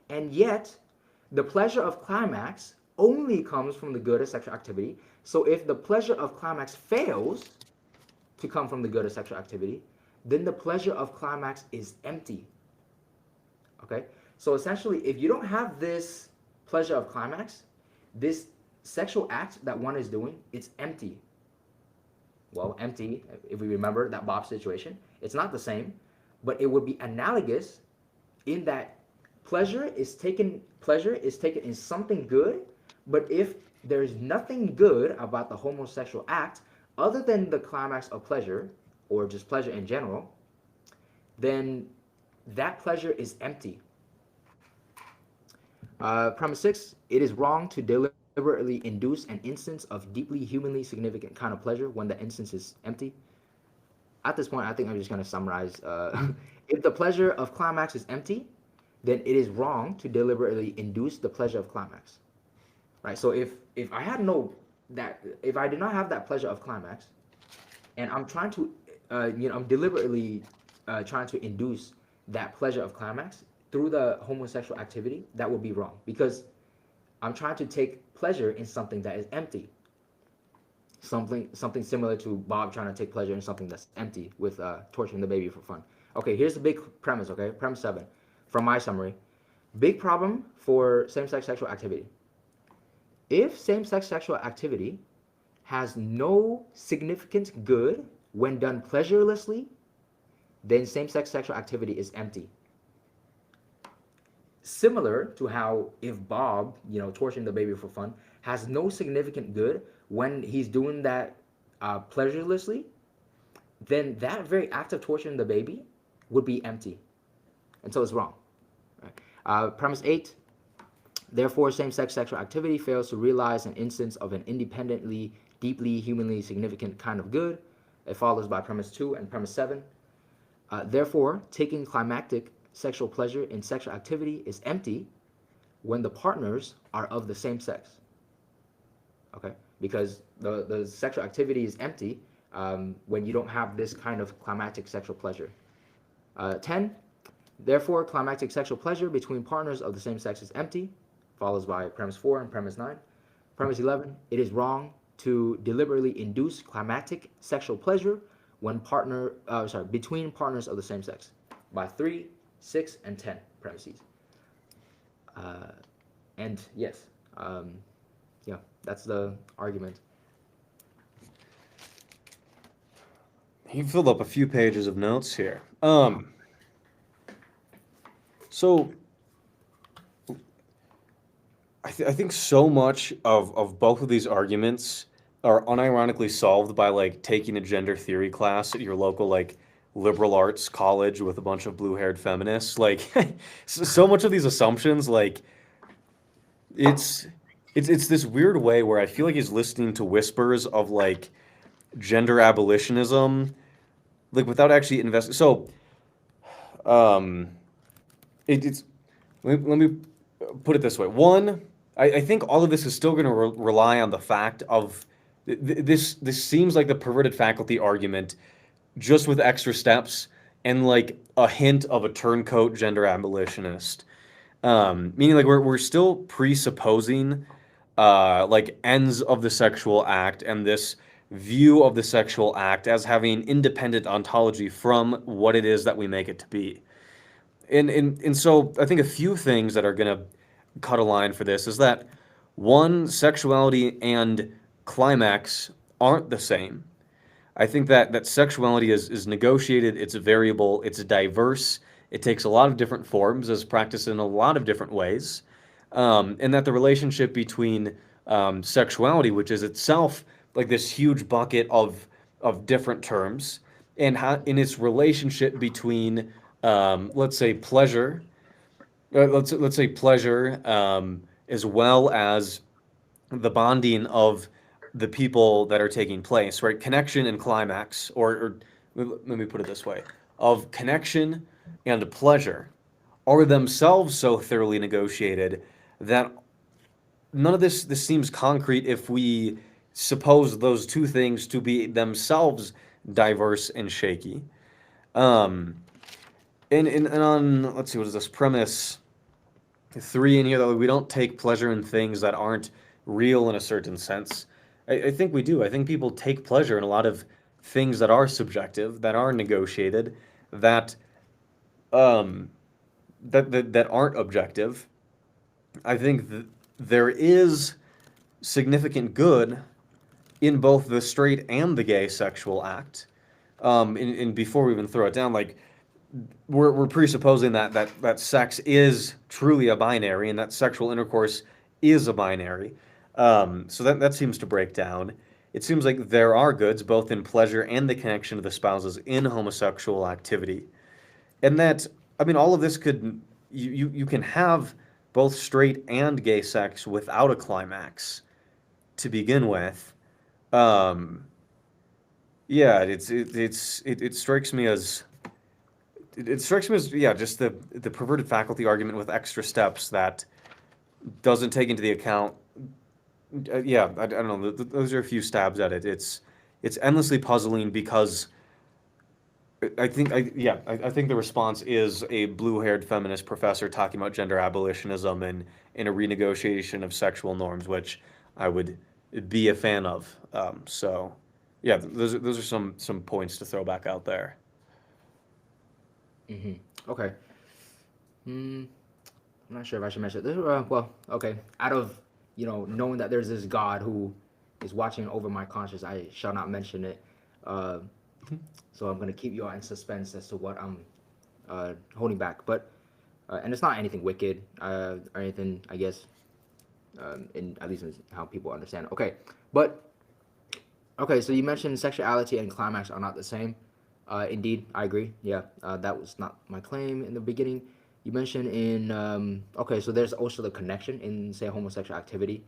and yet the pleasure of climax only comes from the good of sexual activity. So if the pleasure of climax fails to come from the good of sexual activity, then the pleasure of climax is empty. Okay? So essentially, if you don't have this pleasure of climax, this sexual act that one is doing, it's empty. Well, empty, if we remember that Bob situation, it's not the same, but it would be analogous in that pleasure is taken in something good, but if there's nothing good about the homosexual act other than the climax of pleasure, or just pleasure in general, then that pleasure is empty. Premise 6, it is wrong to deliberately induce an instance of deeply humanly significant kind of pleasure when the instance is empty. At this point, I think I'm just going to summarize. If the pleasure of climax is empty, then it is wrong to deliberately induce the pleasure of climax. Right? So if I if I do not have that pleasure of climax, and I'm trying to, I'm deliberately trying to induce that pleasure of climax through the homosexual activity, that would be wrong because I'm trying to take pleasure in something that is empty. Something similar to Bob trying to take pleasure in something that's empty with torturing the baby for fun. Okay, here's the big premise, okay? Premise 7, from my summary. Big problem for same-sex sexual activity. If same-sex sexual activity has no significant good when done pleasurelessly, then same-sex sexual activity is empty. Similar to how if Bob, torturing the baby for fun, has no significant good when he's doing that pleasurelessly, then that very act of torturing the baby would be empty. And so it's wrong. Right? Premise 8, therefore same-sex sexual activity fails to realize an instance of an independently, deeply, humanly significant kind of good. It follows by premise 2 and premise 7. Therefore, taking climactic sexual pleasure in sexual activity is empty when the partners are of the same sex. Okay? Because the sexual activity is empty when you don't have this kind of climactic sexual pleasure. 10, therefore, climactic sexual pleasure between partners of the same sex is empty, follows by premise 4 and premise 9. Premise 11, it is wrong to deliberately induce climactic sexual pleasure between partners of the same sex by 3, 6, and 10 premises. And yes, yeah, that's the argument. He filled up a few pages of notes here. So I think so much of both of these arguments are unironically solved by like taking a gender theory class at your local like liberal arts college with a bunch of blue-haired feminists. Like so much of these assumptions, like it's it's this weird way where I feel like he's listening to whispers of like gender abolitionism, like without actually investing. So um, it's let me put it this way. One, I think all of this is still going to rely on the fact of this seems like the perverted faculty argument, just with extra steps and like a hint of a turncoat gender abolitionist. Meaning like we're still presupposing like ends of the sexual act and this view of the sexual act as having independent ontology from what it is that we make it to be. And so I think a few things that are going to cut a line for this is that one, sexuality and climax aren't the same. I think that sexuality is negotiated, it's variable, it's diverse, it takes a lot of different forms, is practiced in a lot of different ways, and that the relationship between sexuality, which is itself like this huge bucket of different terms, and how in its relationship between let's say pleasure, let's say pleasure, as well as the bonding of the people that are taking place, right? Connection and climax, or let me put it this way, of connection and pleasure are themselves so thoroughly negotiated that none of this seems concrete if we suppose those two things to be themselves diverse and shaky. Um, and on, let's see, what is this premise three in here, though, we don't take pleasure in things that aren't real in a certain sense. I think we do. I think people take pleasure in a lot of things that are subjective, that are negotiated, that um, that aren't objective. I think there is significant good in both the straight and the gay sexual act. And before we even throw it down, like we're presupposing that sex is truly a binary and that sexual intercourse is a binary. So that seems to break down. It seems like there are goods both in pleasure and the connection of the spouses in homosexual activity. And that, I mean, all of this could, you can have both straight and gay sex without a climax to begin with. Um, yeah, it strikes me as it strikes me as yeah, just the perverted faculty argument with extra steps that doesn't take into the account. Yeah, I don't know. Those are a few stabs at it. It's endlessly puzzling because I think the response is a blue-haired feminist professor talking about gender abolitionism and in a renegotiation of sexual norms, which I would be a fan of. So, yeah, those are some points to throw back out there. Okay. Mm, I'm not sure if I should mention this. Well, okay. Out of knowing that there's this God who is watching over my conscience, I shall not mention it. Uh, so I'm gonna keep you all in suspense as to what I'm holding back. But and it's not anything wicked or anything, I guess. In at least in how people understand it. Okay, but okay. So you mentioned sexuality and climax are not the same. Indeed, I agree. Yeah, that was not my claim in the beginning. You mentioned in okay, so there's also the connection in say homosexual activity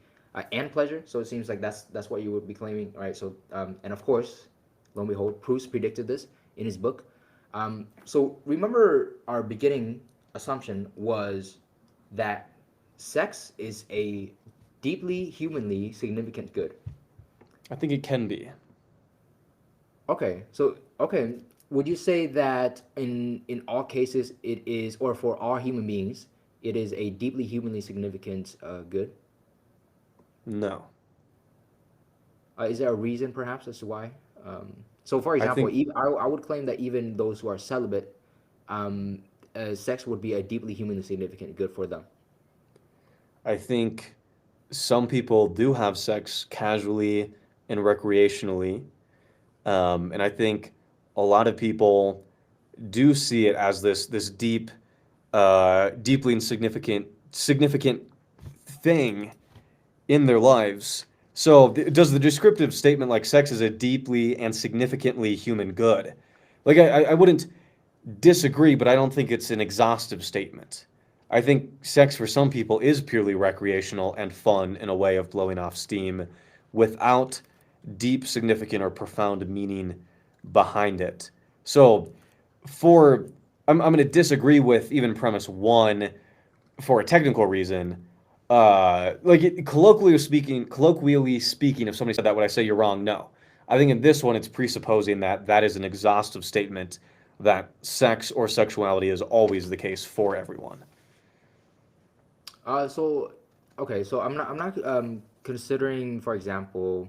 and pleasure. So it seems like that's what you would be claiming, right? So and of course, lo and behold, Pruss predicted this in his book. So remember our beginning assumption was that sex is a deeply humanly significant good. I think it can be. Okay, so okay, would you say that in all cases it is, or for all human beings, it is a deeply humanly significant good? No. Is there a reason perhaps as to why So, for I example, think I would claim that even those who are celibate, um, sex would be a deeply humanly significant good for them. I think some people do have sex casually and recreationally, and I think a lot of people do see it as this deep, deeply significant thing in their lives. So, does the descriptive statement like sex is a deeply and significantly human good? Like, I wouldn't disagree, but I don't think it's an exhaustive statement. I think sex for some people is purely recreational and fun in a way of blowing off steam without deep, significant, or profound meaning behind it. So, for I'm going to disagree with even premise one for a technical reason. Colloquially speaking, if somebody said that, would I say you're wrong? No. I think in this one, it's presupposing that that is an exhaustive statement that sex or sexuality is always the case for everyone. So okay, so I'm not considering, for example.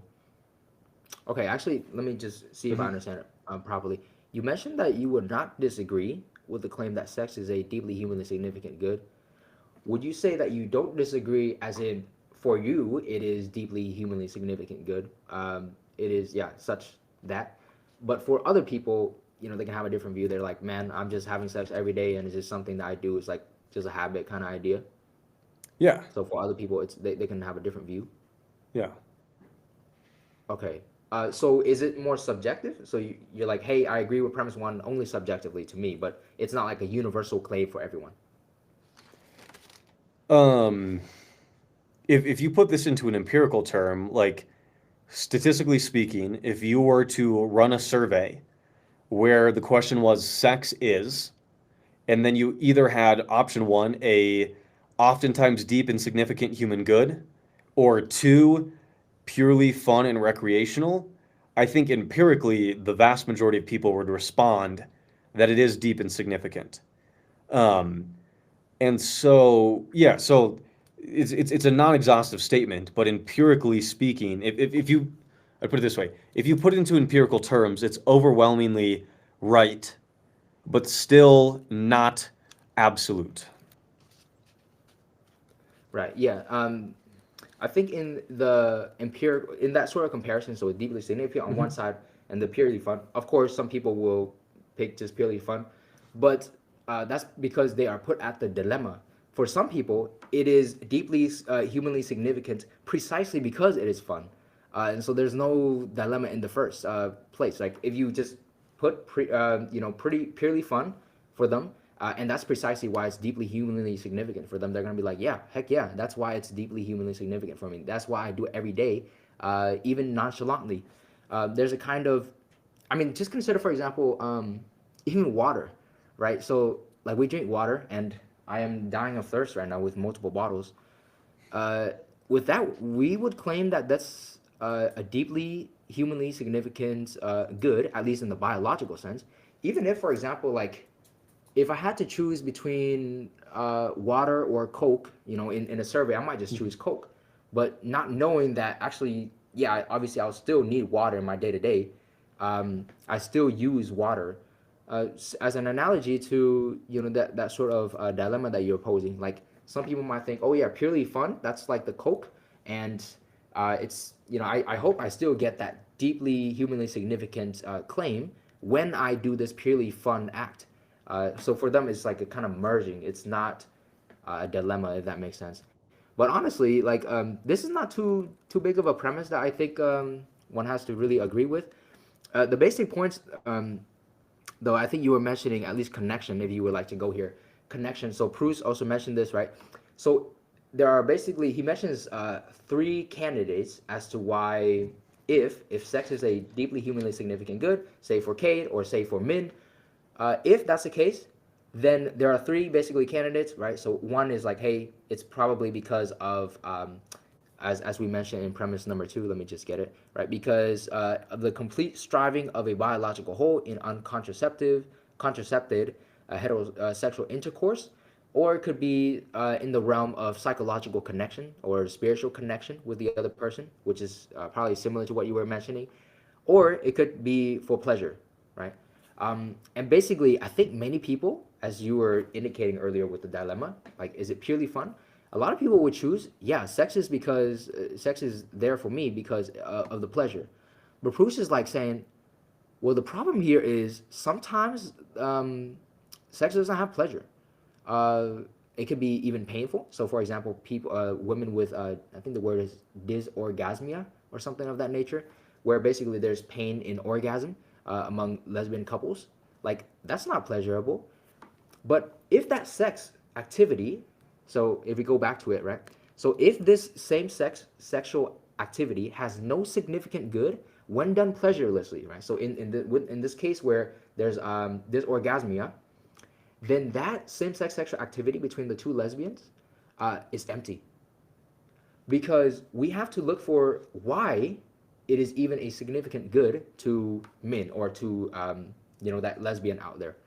Okay, actually, let me just see if I Hmm. understand it properly. You mentioned that you would not disagree with the claim that sex is a deeply humanly significant good. Would you say that you don't disagree, as in for you it is deeply humanly significant good? It is, yeah, such that. But for other people, they can have a different view. They're like, man, I'm just having sex every day, and it's just something that I do. It's like just a habit kind of idea. Yeah, So for other people, they can have a different view. yeah. Okay. So is it more subjective? So you're like, hey, I agree with premise one only subjectively to me, but it's not like a universal claim for everyone. Um, if you put this into an empirical term, like statistically speaking, if you were to run a survey where the question was sex is, and then you either had option one, a oftentimes deep and significant human good, or two, purely fun and recreational, I think empirically the vast majority of people would respond that it is deep and significant. Um, and so, yeah, so it's a non-exhaustive statement, but empirically speaking, if you, I put it this way, if you put it into empirical terms, it's overwhelmingly right, but still not absolute. Right. Yeah. I think in the empirical, in that sort of comparison, so deeply significant on one Hmm. side and the purely fun. Of course, some people will pick just purely fun, but that's because they are put at the dilemma. For some people, it is deeply humanly significant precisely because it is fun, and so there's no dilemma in the first place. Like if you just put pretty purely fun for them, and that's precisely why it's deeply humanly significant for them. They're gonna be like, yeah, heck yeah, that's why it's deeply humanly significant for me. That's why I do it every day, even nonchalantly. There's a kind of, I mean, just consider, for example, even water, right? So like we drink water, and I am dying of thirst right now with multiple bottles. Uh, with that, we would claim that that's a deeply humanly significant good, at least in the biological sense. Even if, for example, like if I had to choose between water or Coke, in a survey, I might just choose Coke. But not knowing that actually, yeah, obviously I'll still need water in my day to day. I still use water as an analogy to that sort of dilemma that you're posing. Like some people might think, oh yeah, purely fun. That's like the Coke, and it's I hope I still get that deeply humanly significant claim when I do this purely fun act. So for them, it's like a kind of merging. It's not a dilemma, if that makes sense. But honestly, like this is not too big of a premise that I think one has to really agree with. The basic points, though, I think you were mentioning at least connection. If you would like to go here, connection. So Pruss also mentioned this, right? So there are basically he mentions three candidates as to why if sex is a deeply humanly significant good, say for Cade or say for Min, if that's the case, then there are three basically candidates, right? So one is like, hey, it's probably because of, as we mentioned in premise number two. Let me just get it right, because of the complete striving of a biological whole in contracepted heterosexual intercourse, or it could be in the realm of psychological connection or spiritual connection with the other person, which is probably similar to what you were mentioning, or it could be for pleasure, right? And basically, I think many people, as you were indicating earlier with the dilemma, like, is it purely fun? A lot of people would choose, yeah, sex is there for me because of the pleasure. But Pruss is like saying, well, the problem here is sometimes sex doesn't have pleasure. Uh, it could be even painful. So, for example, people, women with, I think the word is dysorgasmia or something of that nature, where basically there's pain in orgasm among lesbian couples. Like, that's not pleasurable. But if that sex activity, so if we go back to it, right? So if this same sex sexual activity has no significant good when done pleasurelessly, right? So in this case where there's orgasmia, then that same-sex sexual activity between the two lesbians is empty, because we have to look for why it is even a significant good to Min or to that lesbian out there.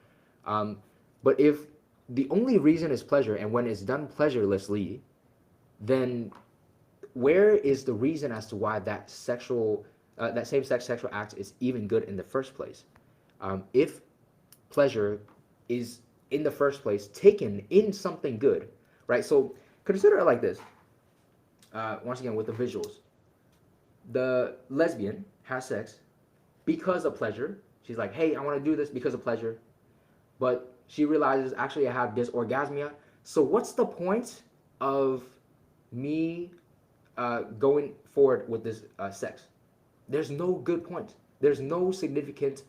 But if the only reason is pleasure, and when it's done pleasurelessly, then where is the reason as to why that same-sex sexual act is even good in the first place? If pleasure is in the first place taken in something good, right? So consider it like this. Once again, with the visuals, the lesbian has sex because of pleasure. She's like, hey, I want to do this because of pleasure. But she realizes, actually, I have dysorgasmia. So what's the point of me going forward with this sex? There's no good point. There's no significant,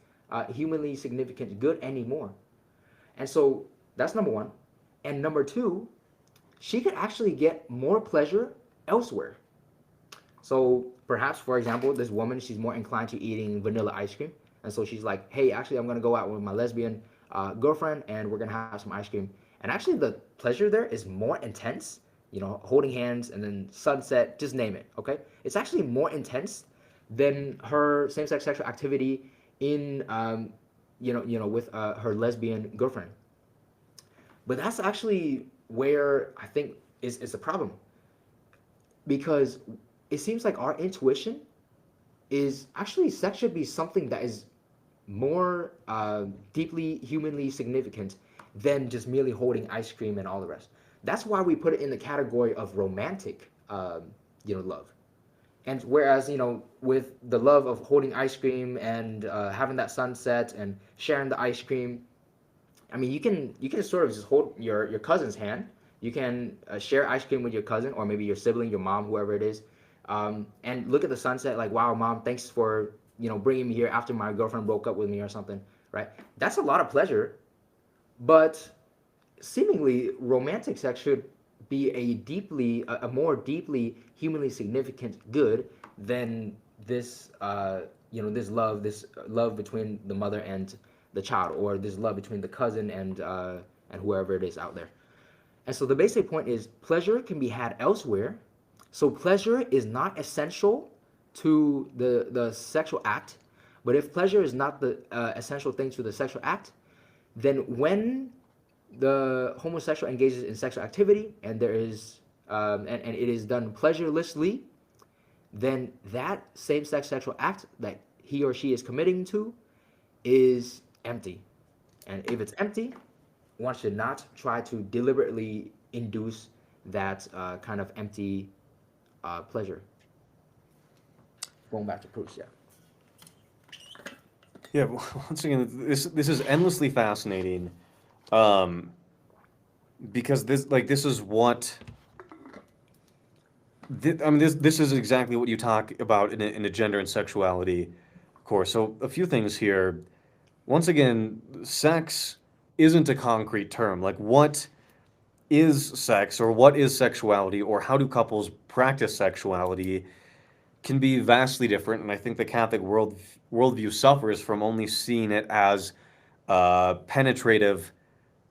humanly significant good anymore. And so that's number one. And number two, she could actually get more pleasure elsewhere. So perhaps, for example, this woman, she's more inclined to eating vanilla ice cream. And so she's like, hey, actually, I'm going to go out with my lesbian girlfriend and we're going to have some ice cream. And actually, the pleasure there is more intense, holding hands and then sunset, just name it, okay? It's actually more intense than her same-sex sexual activity in, with her lesbian girlfriend. But that's actually where I think is the problem. Because it seems like our intuition is actually sex should be something that is more deeply humanly significant than just merely holding ice cream and all the rest. That's why we put it in the category of romantic, love. And whereas, with the love of holding ice cream and having that sunset and sharing the ice cream, I mean, you can sort of just hold your cousin's hand. You can share ice cream with your cousin or maybe your sibling, your mom, whoever it is, and look at the sunset like, wow, mom, thanks for, bringing me here after my girlfriend broke up with me or something, right? That's a lot of pleasure, but seemingly romantic sex should be a more deeply humanly significant good than this this love between the mother and the child, or this love between the cousin and whoever it is out there. And so the basic point is pleasure can be had elsewhere. So pleasure is not essential to the sexual act. But if pleasure is not the essential thing to the sexual act, then when the homosexual engages in sexual activity and there is and it is done pleasurelessly, then that same-sex sexual act that he or she is committing to is empty. And if it's empty, one should not try to deliberately induce that kind of empty pleasure. Going back to Pruss, yeah. Yeah, once again, this is endlessly fascinating, because this is what this is exactly what you talk about in a gender and sexuality course. So a few things here. Once again, sex isn't a concrete term. Like, what is sex, or what is sexuality, or how do couples practice sexuality can be vastly different. And I think the Catholic worldview suffers from only seeing it as penetrative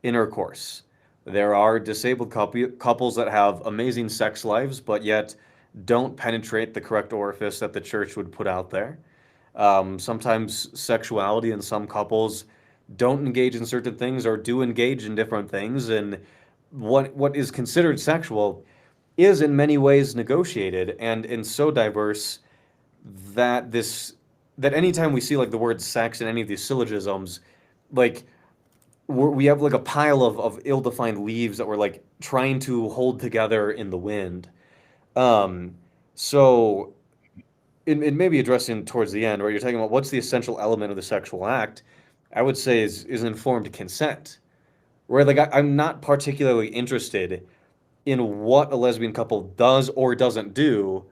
intercourse. There are disabled couples that have amazing sex lives, but yet don't penetrate the correct orifice that the church would put out there. Sometimes sexuality in some couples don't engage in certain things or do engage in different things, and what is considered sexual is in many ways negotiated and so diverse that this that anytime we see like the word sex in any of these syllogisms, like we have like a pile of ill-defined leaves that we're like trying to hold together in the wind. Um, so it may be addressing towards the end, where you're talking about what's the essential element of the sexual act. I would say is informed consent. Where like I'm not particularly interested in what a lesbian couple does or doesn't do,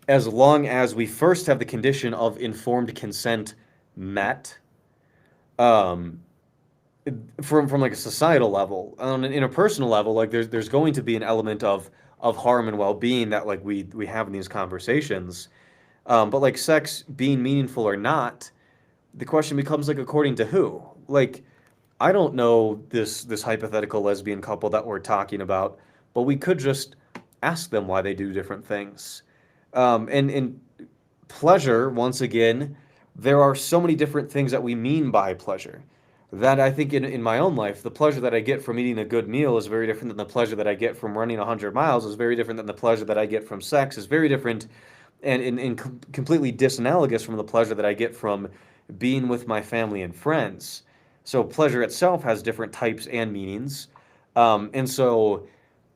as long as we first have the condition of informed consent met. Um, from like a societal level, on an interpersonal level, like there's going to be an element of harm and well-being that like we have in these conversations. But like sex being meaningful or not, the question becomes like according to who? Like I don't know this hypothetical lesbian couple that we're talking about, but we could just ask them why they do different things. And pleasure, once again, there are so many different things that we mean by pleasure. That I think in my own life, the pleasure that I get from eating a good meal is very different than the pleasure that I get from running 100 miles, is very different than the pleasure that I get from sex, is very different and completely disanalogous from the pleasure that I get from being with my family and friends. So pleasure itself has different types and meanings. And so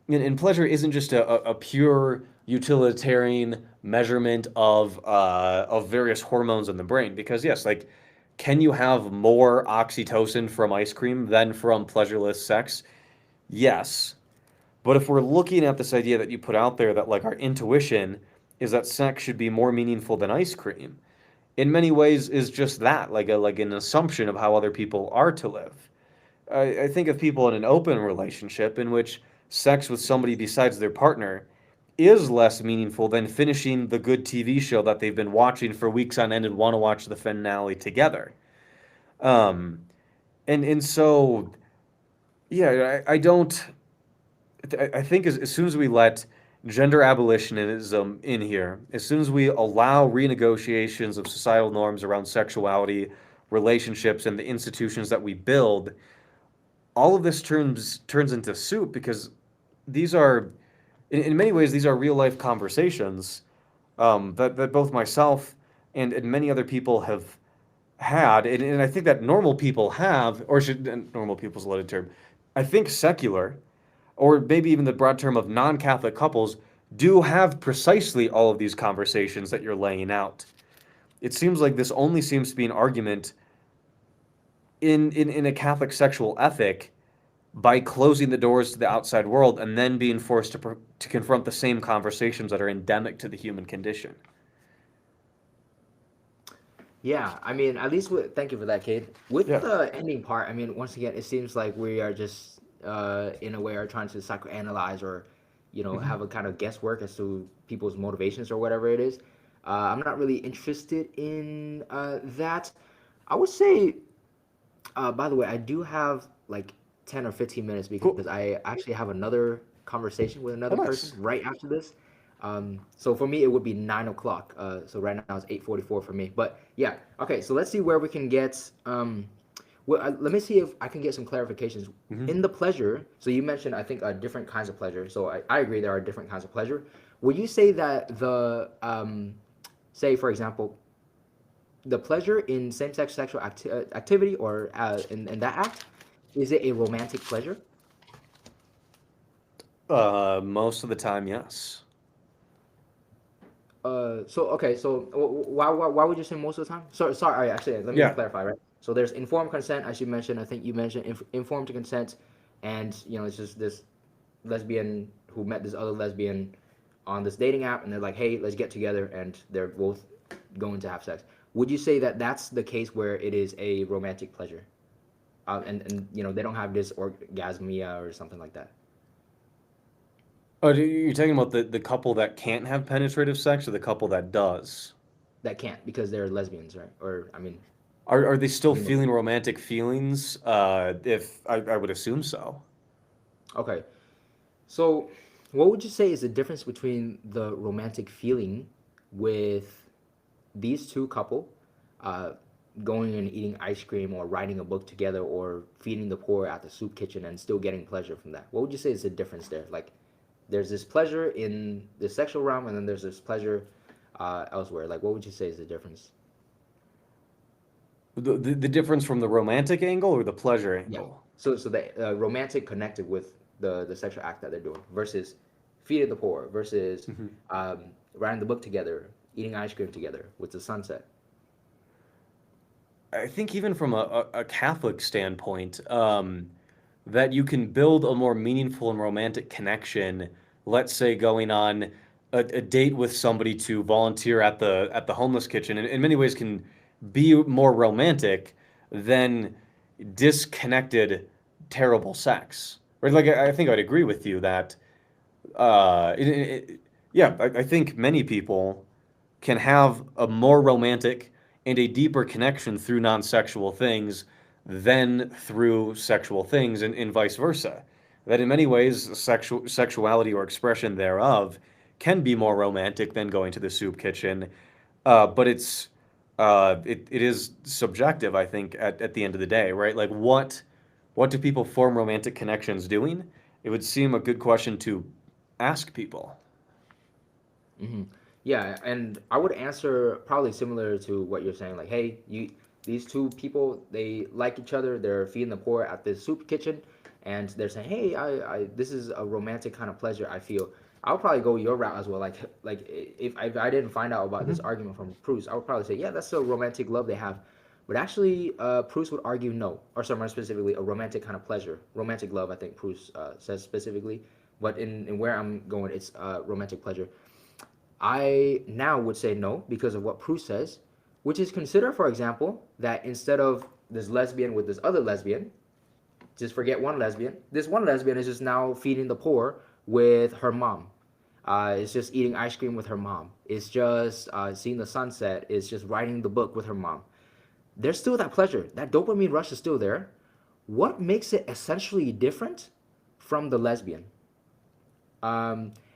and pleasure isn't just a pure utilitarian measurement of various hormones in the brain. Because yes, like, can you have more oxytocin from ice cream than from pleasureless sex? Yes. But if we're looking at this idea that you put out there that like our intuition is that sex should be more meaningful than ice cream, in many ways is just that, like an assumption of how other people are to live. I think of people in an open relationship in which sex with somebody besides their partner is less meaningful than finishing the good TV show that they've been watching for weeks on end and want to watch the finale together. Um, and so yeah, I don't. I think as soon as we let gender abolitionism in here, as soon as we allow renegotiations of societal norms around sexuality, relationships, and the institutions that we build, all of this turns into soup because these are, in many ways, these are real life conversations that both myself and many other people have had, and I think that normal people have, or should normal people's a loaded term. I think secular, or maybe even the broad term of non-Catholic couples, do have precisely all of these conversations that you're laying out. It seems like this only seems to be an argument in a Catholic sexual ethic by closing the doors to the outside world and then being forced to confront the same conversations that are endemic to the human condition. Yeah, I mean, at least thank you for that, Cade. With Yeah. the ending part, I mean, once again, it seems like we are just, in a way, are trying to psychoanalyze or, Mhm. have a kind of guesswork as to people's motivations or whatever it is. I'm not really interested in that. I would say, by the way, I do have like 10 or 15 minutes Cool. because I actually have another conversation with Oh, another person nice. right after this. So for me, it would be 9 o'clock. So right now it's 8:44 for me. But yeah, okay. So let's see where we can get. Let me see if I can get some clarifications Hmm. in the pleasure. So you mentioned, I think, different kinds of pleasure. So I agree there are different kinds of pleasure. Would you say that say for example, the pleasure in same-sex sexual activity or in that act, is it a romantic pleasure? Most of the time, yes. So okay, so why would you say most of the time? Sorry, actually, let me Yeah. clarify, right? So there's informed consent, as you mentioned. I think you mentioned informed consent, and it's just this lesbian who met this other lesbian on this dating app, and they're like, hey, let's get together, and they're both going to have sex. Would you say that that's the case where it is a romantic pleasure, and they don't have this orgasmia or something like that? Oh, you're talking about the couple that can't have penetrative sex or the couple that does? That can't because they're lesbians, right? Or I mean, Are they still female. feeling romantic feelings? If I would assume so. Okay. So, what would you say is the difference between the romantic feeling with these two couple uh, going and eating ice cream or writing a book together or feeding the poor at the soup kitchen and still getting pleasure from that? What would you say is the difference there? Like, there's this pleasure in the sexual realm and then there's this pleasure elsewhere. Like, what would you say is the difference? The difference from the romantic angle or the pleasure Yeah. angle? So the romantic connected with the sexual act that they're doing versus feeding the poor versus writing the book together, eating ice cream together with the sunset. I think even from a Catholic standpoint, that you can build a more meaningful and romantic connection, let's say going on a date with somebody to volunteer at the homeless kitchen, in many ways can be more romantic than disconnected, terrible sex. Right? Like I think I'd agree with you that yeah, I think many people can have a more romantic and a deeper connection through non-sexual things than through sexual things, and vice versa. That in many ways, sexuality or expression thereof can be more romantic than going to the soup kitchen, but it is subjective, I think, at the end of the day, right? Like what do people form romantic connections doing? It would seem a good question to ask people. Yeah, and I would answer probably similar to what you're saying. Like, hey, these two people, they like each other. They're feeding the poor at this soup kitchen, and they're saying, hey, this is a romantic kind of pleasure I feel. I'll probably go your route as well. Like if I didn't find out about this argument from Pruss, I would probably say, yeah, that's a romantic love they have. But actually, Pruss would argue no, or somewhere specifically, a romantic kind of pleasure, romantic love. I think Pruss says specifically, but in where I'm going, it's romantic pleasure. I now would say no because of what Pruss says, which is consider, for example, that instead of this lesbian with this other lesbian, just forget one lesbian. This one lesbian is just now feeding the poor with her mom. It's just eating ice cream with her mom. It's just seeing the sunset. It's just writing the book with her mom. There's still that pleasure. That dopamine rush is still there. What makes it essentially different from the lesbian?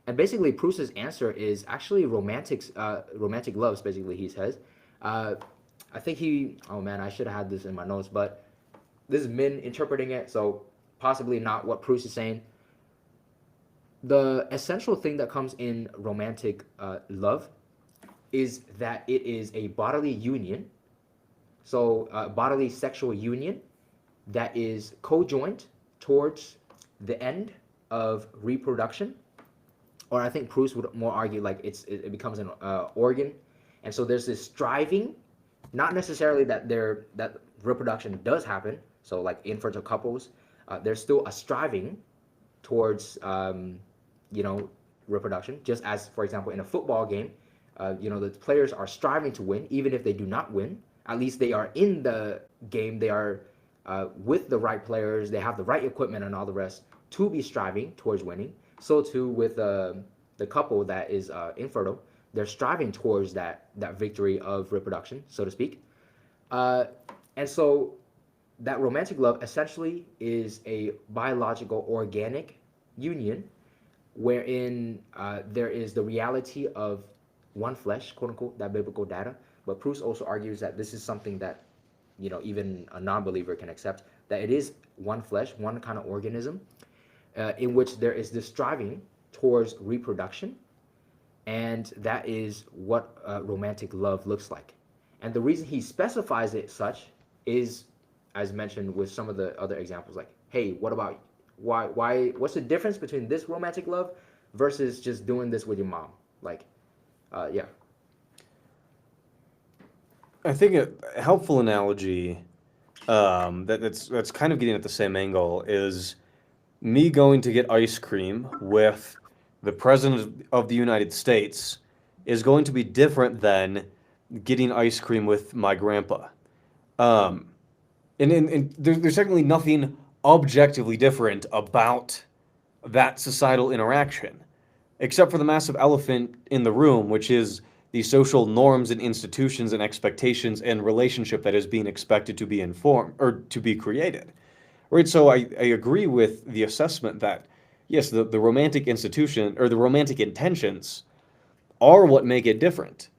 And basically, Pruss's answer is actually romantic loves. Basically, he says. I think he. Oh man, I should have had this in my notes, but this is Min interpreting it, so possibly not what Pruss is saying. The essential thing that comes in romantic love is that it is a bodily union, so bodily sexual union that is co-joint towards the end of reproduction, or I think Pruss would more argue like it becomes an organ, and so there's this striving, not necessarily that reproduction does happen. So like infertile couples, there's still a striving towards reproduction. Just as, for example, in a football game, the players are striving to win, even if they do not win. At least they are in the game. They are with the right players. They have the right equipment and all the rest to be striving towards winning. So too with the couple that is infertile, they're striving towards that victory of reproduction, so to speak. And so that romantic love essentially is a biological, organic union wherein there is the reality of one flesh, quote unquote, that biblical data. But Pruss also argues that this is something that even a non-believer can accept, that it is one flesh, one kind of organism, in which there is this striving towards reproduction, and that is what romantic love looks like. And the reason he specifies it such is, as mentioned with some of the other examples, like, hey, what about what's the difference between this romantic love versus just doing this with your mom? Like, yeah. I think a helpful analogy that's kind of getting at the same angle is me going to get ice cream with the President of the United States is going to be different than getting ice cream with my grandpa. Um, and there's certainly nothing objectively different about that societal interaction, except for the massive elephant in the room, which is the social norms and institutions and expectations and relationship that is being expected to be informed or to be created. Right, so I agree with the assessment that, yes, the romantic institution or the romantic intentions are what make it different.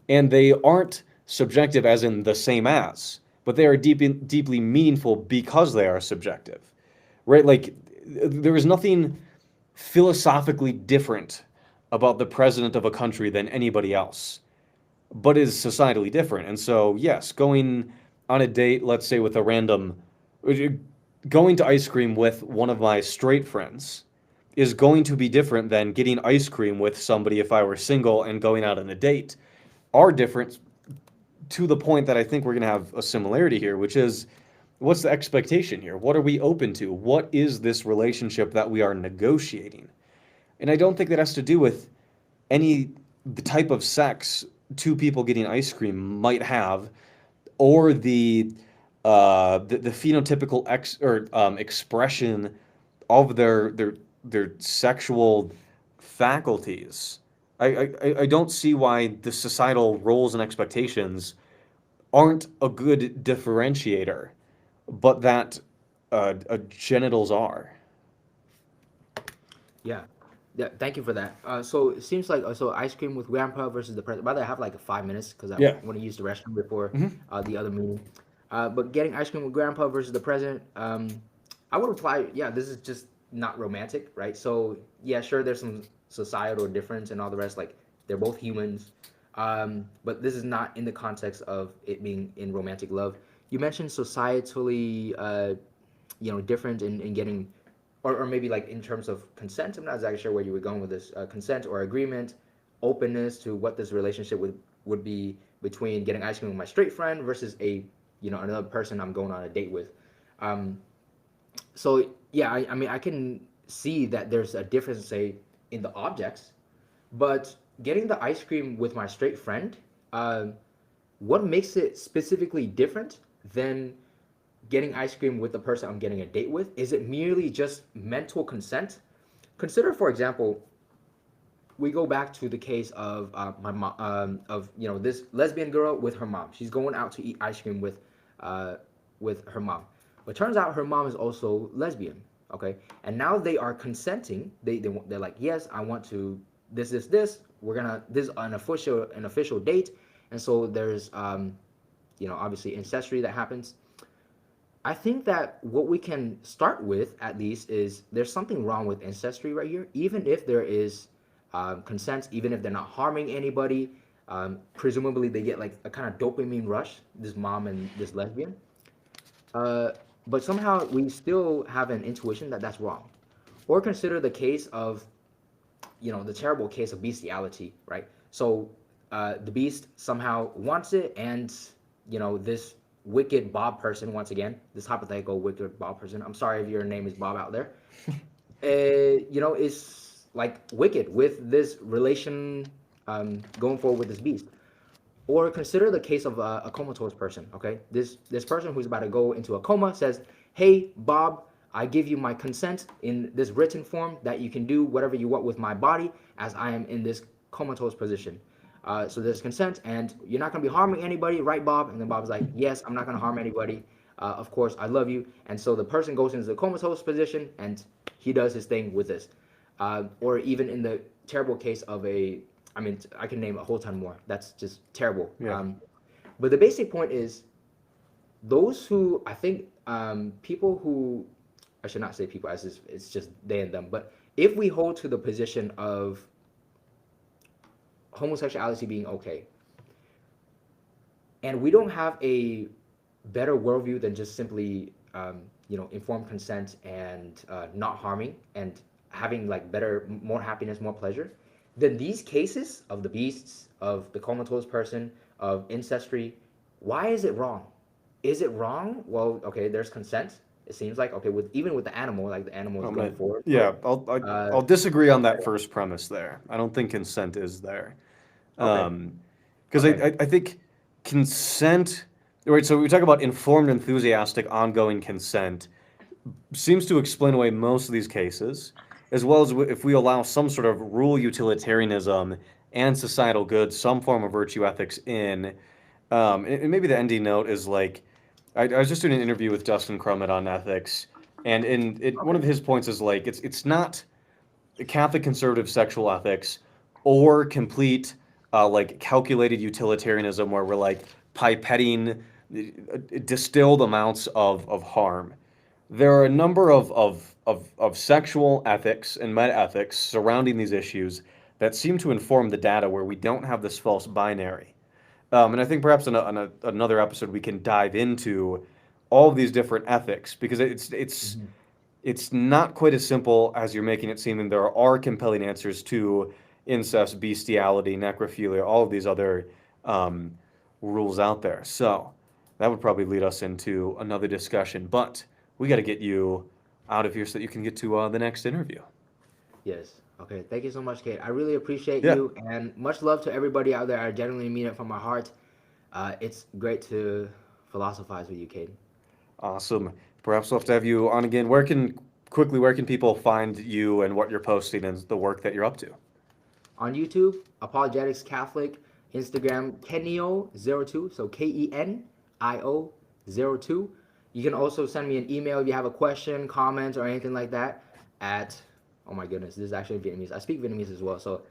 And they aren't subjective as in the same as, but they are deeply meaningful because they are subjective. Right? Like, there is nothing philosophically different about the president of a country than anybody else, but is societally different. And so, yes, going on a date, let's say with a random, going to ice cream with one of my straight friends is going to be different than getting ice cream with somebody if I were single and going out on a date. Are different to the point that I think we're going to have a similarity here, which is what's the expectation here? What are we open to? What is this relationship that we are negotiating? And I don't think that has to do with any the type of sex two people getting ice cream might have, or the phenotypical expression of their sexual faculties. I don't see why the societal roles and expectations aren't a good differentiator, but that genitals are. Yeah. Yeah, thank you for that. So it seems like so ice cream with grandpa versus the president. By the way, I have like 5 minutes because I Yeah. want to use the restroom before the other meeting. But getting ice cream with grandpa versus the president, I would reply, yeah, this is just not romantic, right? So yeah, sure, there's some societal difference and all the rest. Like they're both humans, but this is not in the context of it being in romantic love. You mentioned societally, different in getting or maybe like in terms of consent. I'm not exactly sure where you were going with this. Consent or agreement, openness to what this relationship would be between getting ice cream with my straight friend versus another person I'm going on a date with. Um, so yeah, I mean I can see that there's a difference, say, in the objects, but getting the ice cream with my straight friend, what makes it specifically different than getting ice cream with the person I'm getting a date with? Is it merely just mental consent? Consider, for example, we go back to the case of my mom, of this lesbian girl with her mom. She's going out to eat ice cream with her mom, but turns out her mom is also lesbian. Okay, and now they are consenting. They're like, yes, I want to this. We're gonna this is an official date, and so there's obviously ancestry that happens. I think that what we can start with, at least, is there's something wrong with ancestry right here. Even if there is consent, even if they're not harming anybody, presumably they get like a kind of dopamine rush, this mom and this lesbian. Uh, but somehow we still have an intuition that that's wrong. Or consider the case of, the terrible case of bestiality, right? So the beast somehow wants it, and this wicked Bob person, once again, this hypothetical wicked Bob person. I'm sorry if your name is Bob out there. Is like wicked with this relation, going forward with this beast. Or consider the case of a comatose person. Okay, this person who's about to go into a coma says, "Hey, Bob, I give you my consent in this written form that you can do whatever you want with my body as I am in this comatose position. So there's consent, and you're not going to be harming anybody, right, Bob?" And then Bob's like, "Yes, I'm not going to harm anybody. Of course, I love you." And so the person goes into the comatose position, and he does his thing with this. Or even in the terrible case of I mean, I can name a whole ton more. That's just terrible. Yeah. But the basic point is, those who I think people who I should not say people as it's just they and them, but if we hold to the position of homosexuality being okay, and we don't have a better worldview than just simply informed consent and not harming and having like better, more happiness, more pleasure, then these cases of the beasts, of the comatose person, of ancestry, why is it wrong? Is it wrong? Well, okay, there's consent. It seems like okay with the animal, like the animal is going forward. Yeah, Uh, I'll disagree on that first premise there. I don't think consent is there. okay, Because okay, I think consent, right? So we talk about informed, enthusiastic, ongoing consent seems to explain away most of these cases, as well as if we allow some sort of rule utilitarianism and societal good, some form of virtue ethics in. And maybe the ending note is like, I was just doing an interview with Dustin Crummett on ethics, and one okay, of his points is like it's not Catholic conservative sexual ethics or complete like calculated utilitarianism where we're like pipetting distilled amounts of harm. There are a number of sexual ethics and meta ethics surrounding these issues that seem to inform the data where we don't have this false binary. And I think perhaps another episode we can dive into all of these different ethics because it's not quite as simple as you're making it seem, and there are compelling answers to incest, bestiality, necrophilia, all of these other um, rules out there. So that would probably lead us into another discussion, but we got to get you out of here so that you can get to the next interview. Yes. Okay. Thank you so much, Cade. I really appreciate Yeah, you, and much love to everybody out there. I genuinely mean it from my heart. It's great to philosophize with you, Cade. awesome. Perhaps we'll have to have you on again. Where can people find you and what you're posting and the work that you're up to? On YouTube, Apologetics Catholic, Instagram, Kenio02, so KENIO02. You can also send me an email if you have a question, comment, or anything like that at, oh my goodness, this is actually Vietnamese. I speak Vietnamese as well. So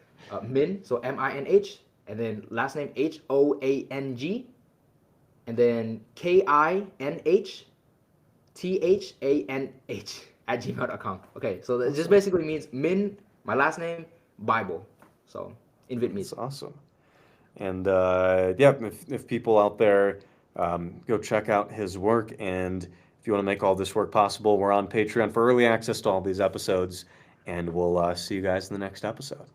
Min, so MINH, and then last name HOANG, and then KINHTHANH at gmail.com. Okay, so that just basically means Min, my last name, Bible. So in That's Vietnamese. awesome. And yeah, if people out there go check out his work, and if you want to make all this work possible, we're on Patreon for early access to all these episodes, and we'll see you guys in the next episode.